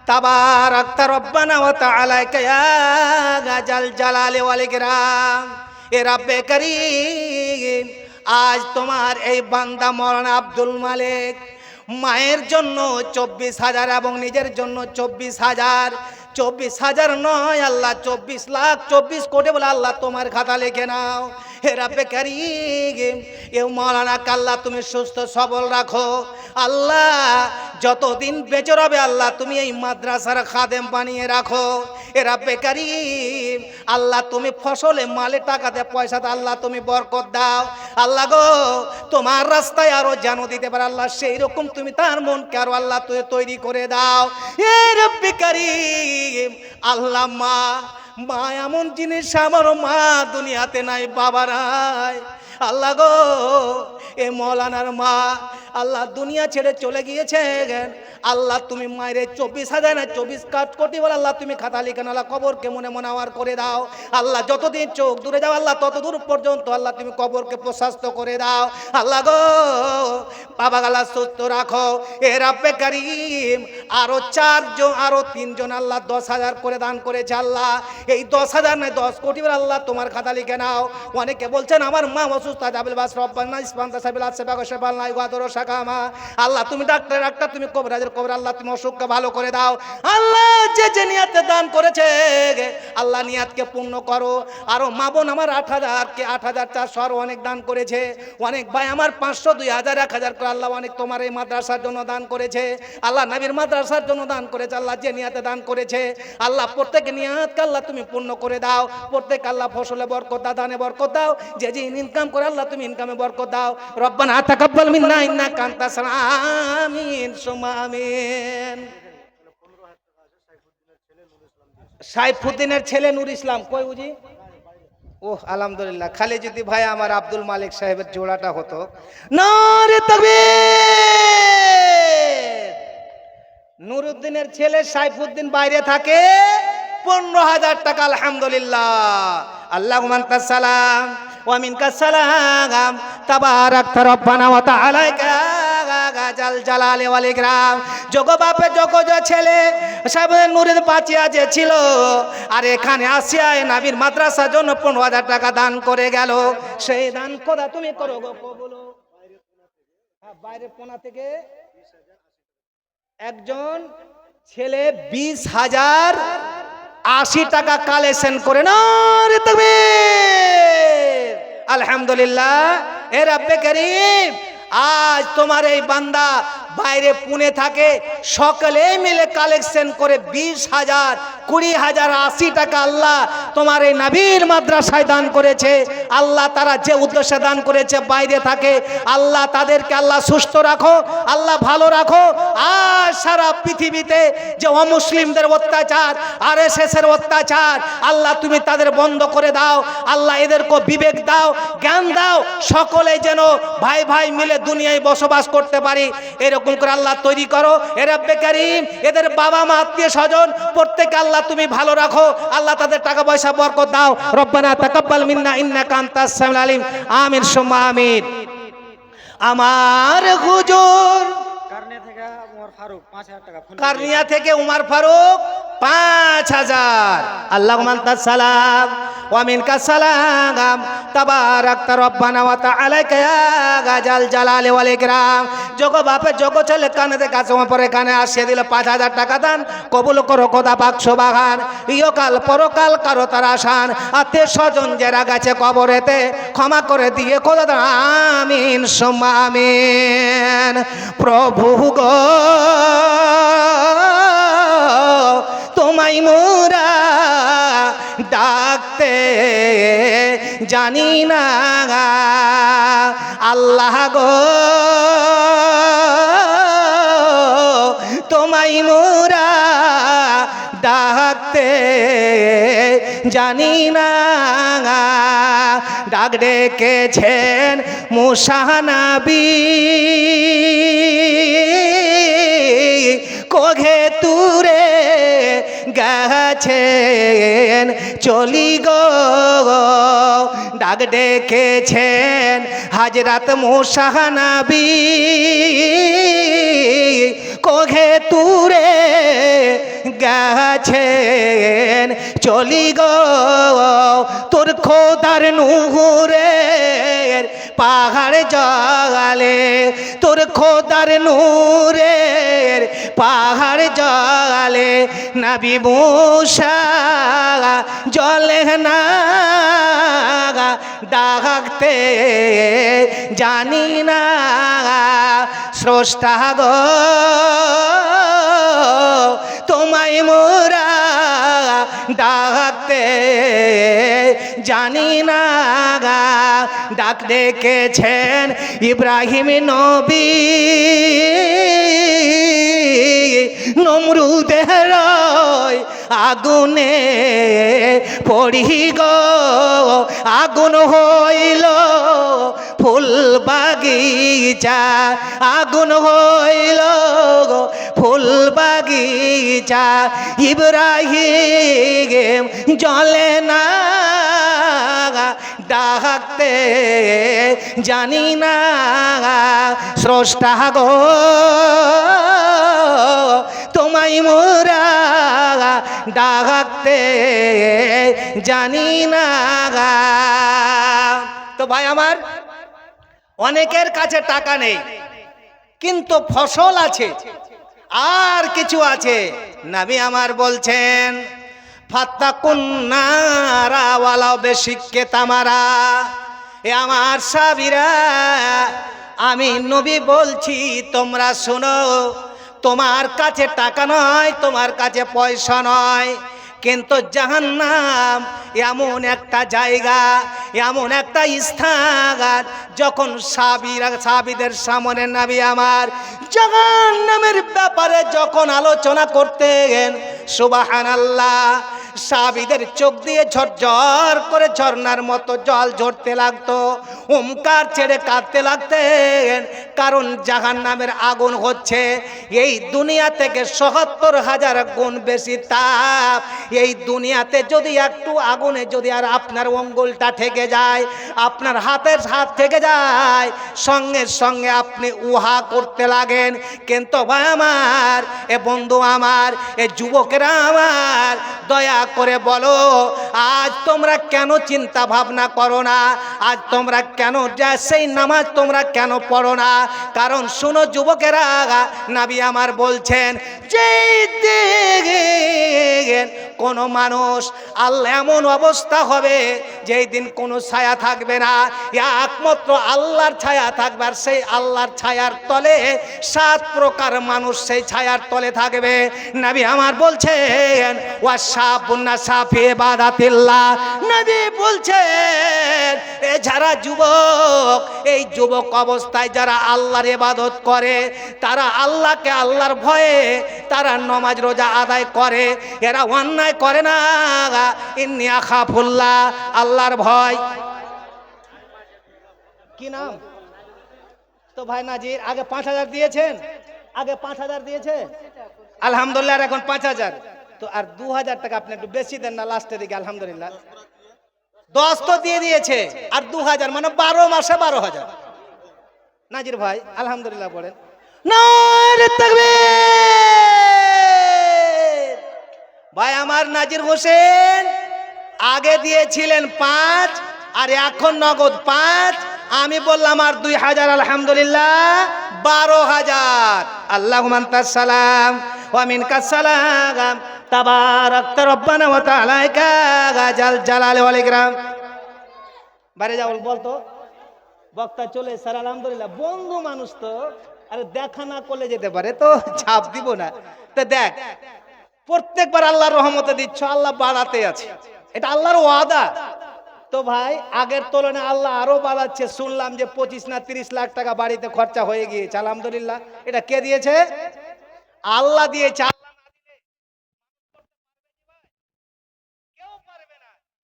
তাবারাকতা রব্বানা ওয়া তাআলাকা ইয়া জাল জালালি ওয়াল ইকরাম। এ রব্বে করিম, আজ তোমার এই বান্দা মৌলানা আব্দুল মালিক মায়ের জন্য 24,000 এবং নিজের জন্য 24,000, 24,000 নয় আল্লাহ 24 লাখ 24 কোটি বলে আল্লাহ তোমার খাতা লিখে নাও। হে রব্বে কারীম, এ মাওলানাকে আল্লাহ তুমি সুস্থ সবল রাখো আল্লাহ, যতদিন বেঁচে রবে আল্লাহ তুমি এই মাদ্রাসার খাদেম বানিয়ে রাখো। এ রব্বে কারীম, আল্লাহ তুমি ফসলে মালে টাকাতে পয়সাতে আল্লাহ তুমি বরকত দাও আল্লাহ গো, তোমার রাস্তায় আরো যেন দিতে পারে আল্লাহ, সেই রকম তুমি তার মনকে আরো আল্লাহ তুই তৈরি করে দাও। এ রব্বে কারীম, আল্লাহ মা মা এমন জিনিস আমার মা দুনিয়াতে নাই, বাবা নাই আল্লাহ গো। এ মৌলানার মা আল্লাহ দুনিয়া ছেড়ে চলে গিয়েছেন। আল্লাহ তুমি মায়ের 24,000 না 24 কোটি বলে আল্লাহ তুমি খাতা লিখেন। আল্লাহ কবরকে মনে মনাওয়ার করে দাও। আল্লাহ যতদিন চোখ দূরে যাও আল্লাহ তত দূর পর্যন্ত আল্লাহ তুমি কবরকে প্রশস্ত করে দাও। আল্লাহ গো বাবা গালা সুস্থ রাখো। এ রব্বে কারীম আরো 4 জন আরো 3 জন আল্লাহ 10,000 করে দান করেছে। আল্লাহ এই 10,000 না 10 কোটি বলে আল্লাহ তোমার খাতা লিখে নাও। অনেকে বলছেন আমার মা অসুস্থ জাবিল বাস রব্বানা ইসপান্তা সাবিল আসবা গশবাল নাই গাদর শাকামা। আল্লাহ তুমি ডাক্তার তুমি কবরাজের কবর আল্লাহ তুমি অসুখকে ভালো করে দাও। আল্লাহ যে নিয়াতে দান করেছে আল্লাহ নিয়াতকে পূর্ণ করো। আরো মা বোন আমার 8,000 কে 8,400 আরো অনেক দান করেছে। অনেক ভাই আমার 500 2,000 1,000 করে আল্লাহ অনেক তোমার এই মাদ্রাসার জন্য দান করেছে। আল্লাহ নবীর মাদ্রাসার জন্য দান করেছে। আল্লাহ যে নিয়াতে দান করেছে আল্লাহ প্রত্যেক নিয়াতকে আল্লাহ তুমি পূর্ণ করে দাও। প্রত্যেক আল্লাহ ফসলে বরকত দাও, দানে বরকত দাও। যে ইনকাম করে আল্লাহ তুমি ইনকামে বরকত দাও। রব্বানা তাকাব্বাল মিন্না ইন্নাকা আনতাস আমিন সুম্মা আমিন। সাইফুদ্দিনের ছেলে নূর ইসলাম কই বুঝি? ওহ আলহামদুলিল্লাহ। খালি যদি ভাই আমার আব্দুল মালিক সাহেবের জোড়াটা হতো। নারে তাকবীর। নুরুদ্দিনের ছেলে সাইফুদ্দিন বাইরে থাকে, 15,000 টাকা আলহামদুলিল্লাহ। আল্লাহুম্মা আনতাস সালাম ওয়া মিনকাস সালাম তাবারাকতা রব্বানা ওয়া তাআলাকা জাল জালালি ওয়াল ইকরাম। যোগ বাপে যোগ ছেলে সব নূরের পাচিয়া যে ছিল আর এখানে আসিয়া নবীর মাদ্রাসার জন্য 15,000 টাকা দান করে গেল। সেই দান খোদা তুমি করো গো কবুল। বাইরে পোনা থেকে একজন ছেলে 20,080 টাকা কালেকশন করে না রে তাকবীর আলহামদুলিল্লাহ। এ রব্বে কারীম আজ তোমার এই বান্দা বাইরে পুনে থাকে, সকলে মিলে কালেকশন করে 20,000 20,000 80 টাকা আল্লাহ তোমার এই নবীর মাদ্রাসায় দান করেছে। আল্লাহ তারা যে উদ্দেশ্যে দান করেছে বাইরে থাকে আল্লাহ তাদেরকে আল্লাহ সুস্থ রাখো, আল্লাহ ভালো রাখো। আর সারা পৃথিবীতে যে অমুসলিমদের অত্যাচার RSS এর অত্যাচার আল্লাহ তুমি তাদের বন্ধ করে দাও। আল্লাহ এদেরকে বিবেক দাও, জ্ঞান দাও, সকলে যেন ভাই ভাই মিলে দুনিয়ায় বসবাস করতে পারি এরকম করে আল্লাহ তৈরি করো। এ রব্বে কারীম এদের বাবা মা আত্মীয় স্বজন প্রত্যেক আল্লাহ তুমি ভালো রাখো। আল্লাহ তাদের টাকা পয়সা বরকত দাও। রব্বানা তাকাব্বাল মিন্না ইন্নাকা আনতাস সামিউল আলিম আমিন সুম্মা আমিন। আমার হুজুর কারনিয়া থেকে উমর ফারুক 5,000। আল্লাহুম্মা আনতাস সালাম ওয়া মিনকাস সালাম তাবারাকতা রব্বানা ওয়া তাআলাকা জাল জালালি ওয়াল ইকরাম। যোগ বাপে যোগ ছেলে কানে কাছে পরে কানে আসিয়ে দিল 5,000 টাকা দান কবুল করো খোদা পাক সুবহান। ইহকাল পরকাল কারো তার আসান আত্মীয় স্বজন যারা গেছে কবরেতে ক্ষমা করে দিয়ে খোদা আমিন সুম্মা আমিন। প্রভু গো তোমায় মোরা ডাকতে জানি না আল্লাহ গো তোমায় মোরা ডাকতে জানি না। ডাক ডেকেছেন মুসা নবী কোঘে তুরে গেছেন চলি গো। ডাক ডেকেছেন হযরত মুসা নবী কোঘে তুরে গেছেন চলি গো। তোর খোদার নূরের পাহাড় জগালে, তোর খোদার নূরের পাহাড় জগালে নবী মুসা জলে না ডাকতে জানি না। স্রষ্টা গো তোমায় মোরা ডাকতে জানি না। ডাক ডেকেছেন ইব্রাহিম নবী নমরুদের আগুনে পড়ি গো। আগুন হইল ফুল বাগিচা, আগুন হইল গো ফুল বাগিচা, ইব্রাহিম জ্বলে না ডাকতে জানি না, স্রষ্টা গো তোমায় মোরা ডাকতে জানি না। তো ভাই আমার, অনেকের কাছে টাকা নেই কিন্তু ফসল আছে, আর কিছু আছে। নবী আমার বলছেন ফাত্তাকুন নারা ওয়ালাউ বিশিক্কি তামারা। এ আমার সাহাবীরা, আমি নবী বলছি তোমরা শোনো, তোমার কাছে টাকা নয়, তোমার কাছে পয়সা নয়, কিন্তু জাহান্নাম এমন একটা জায়গা, এমন একটা স্থান, যখন সাহাবীদের সামনে নবী আমার জাহান্নামের ব্যাপারে যখন আলোচনা করতেন, সুবহানাল্লাহ, সাহাবীদের চোখ দিয়ে ঝরঝর করে ঝর্ণার মতো জল ঝরতে লাগতো, ওমকার ছেড়ে কাঁদতে লাগতেন। কারণ জাহান্নামের আগুন হচ্ছে এই দুনিয়া থেকে ৭৭,০০০ গুণ বেশি তাপ। এই দুনিয়াতে যদি একটু আগুনে যদি আর আপনার আঙ্গুলটা ঠেকে যায়, আপনার হাতের হাত থেকে যায়, সঙ্গে সঙ্গে আপনি উহা করতে লাগেন। কিন্তু ভাই আমার, এ বন্ধু আমার, এ যুবকেরা আমার, দয়া করে বলো, আজ তোমরা কেন চিন্তা ভাবনা করো না? আজ তোমরা কেন সেই নামাজ তোমরা কেন পড়ো না? কারণ শুনো যুবকেরা, নবী আমার বলছেন যে কোন মানুষ আল্লাহ এমন অবস্থা হবে যেই দিন কোনো ছায়া থাকবে না, একমাত্র আল্লাহর ছায়া থাকবে, আর সেই আল্লাহর ছায়ার তলে 7 প্রকার মানুষ সেই ছায়ার তলে থাকবে। নবী আমার বলছেন ওয়াসাবুন্না সাফি ইবাদাতিল্লাহ। নবী বলছেন এ যারা যুবক, এই যুবক অবস্থায় যারা আল্লাহর ইবাদত করে, তারা আল্লাহকে আল্লাহর ভয়ে তারা নামাজ রোজা আদায় করে, এরা অন্যায় করে না। ইন্নী আখাফুল্লাহ, আল্লাহর ভয়। কি নাম তো ভাই নাজির? আগে 5,000 দিয়েছেন, আগে 5,000 দিয়েছে আলহামদুলিল্লাহ, এখন 5,000। তো আর 2,000 টাকা আপনি একটু বেশি দেন না লাস্টের দিকে। আলহামদুলিল্লাহ 10 তো দিয়ে দিয়েছে, আর 2,000 মানে 12 মাসে 12,000। নাজির ভাই আলহামদুলিল্লাহ বলেন। নারে তাকবীর। ভাই আমার নাজির হোসেন আগে দিয়েছিলেন 5, আর এখন নগদ 5। আমি বললাম আর 2,000, আলহামদুলিল্লাহ 12,000। আল্লাহুম্মা আনতাস সালাম ওয়া মিনকাস সালাম, তাবারাকতা রব্বানা ওয়া তাআলা জাল জালালি ওয়াল ইকরাম। বাইরে যাও বলতো, বক্তা চলে স্যার। আলহামদুলিল্লাহ, বন্ধু মানুষ তো, আরে দেখা না করলে যেতে পারে, তো ছাপ দিব না। তো দেখ, প্রত্যেকবার আল্লাহর রহমতে দিচ্ছ, আল্লাহ বাড়াতে আছে, এটা আল্লাহর ওয়াদা। তো ভাই আগের তুলনায় আল্লাহ আরো বাড়াচ্ছে। শুনলাম যে 25 না 30 লাখ টাকা বাড়িতে খরচা হয়ে গিয়েছে। আলহামদুলিল্লাহ, এটা কে দিয়েছে? আল্লাহ দিয়েছে।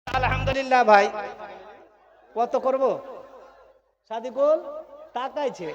আলহামদুলিল্লাহ ভাই, কত করব? সাদিকুল তাকাইছে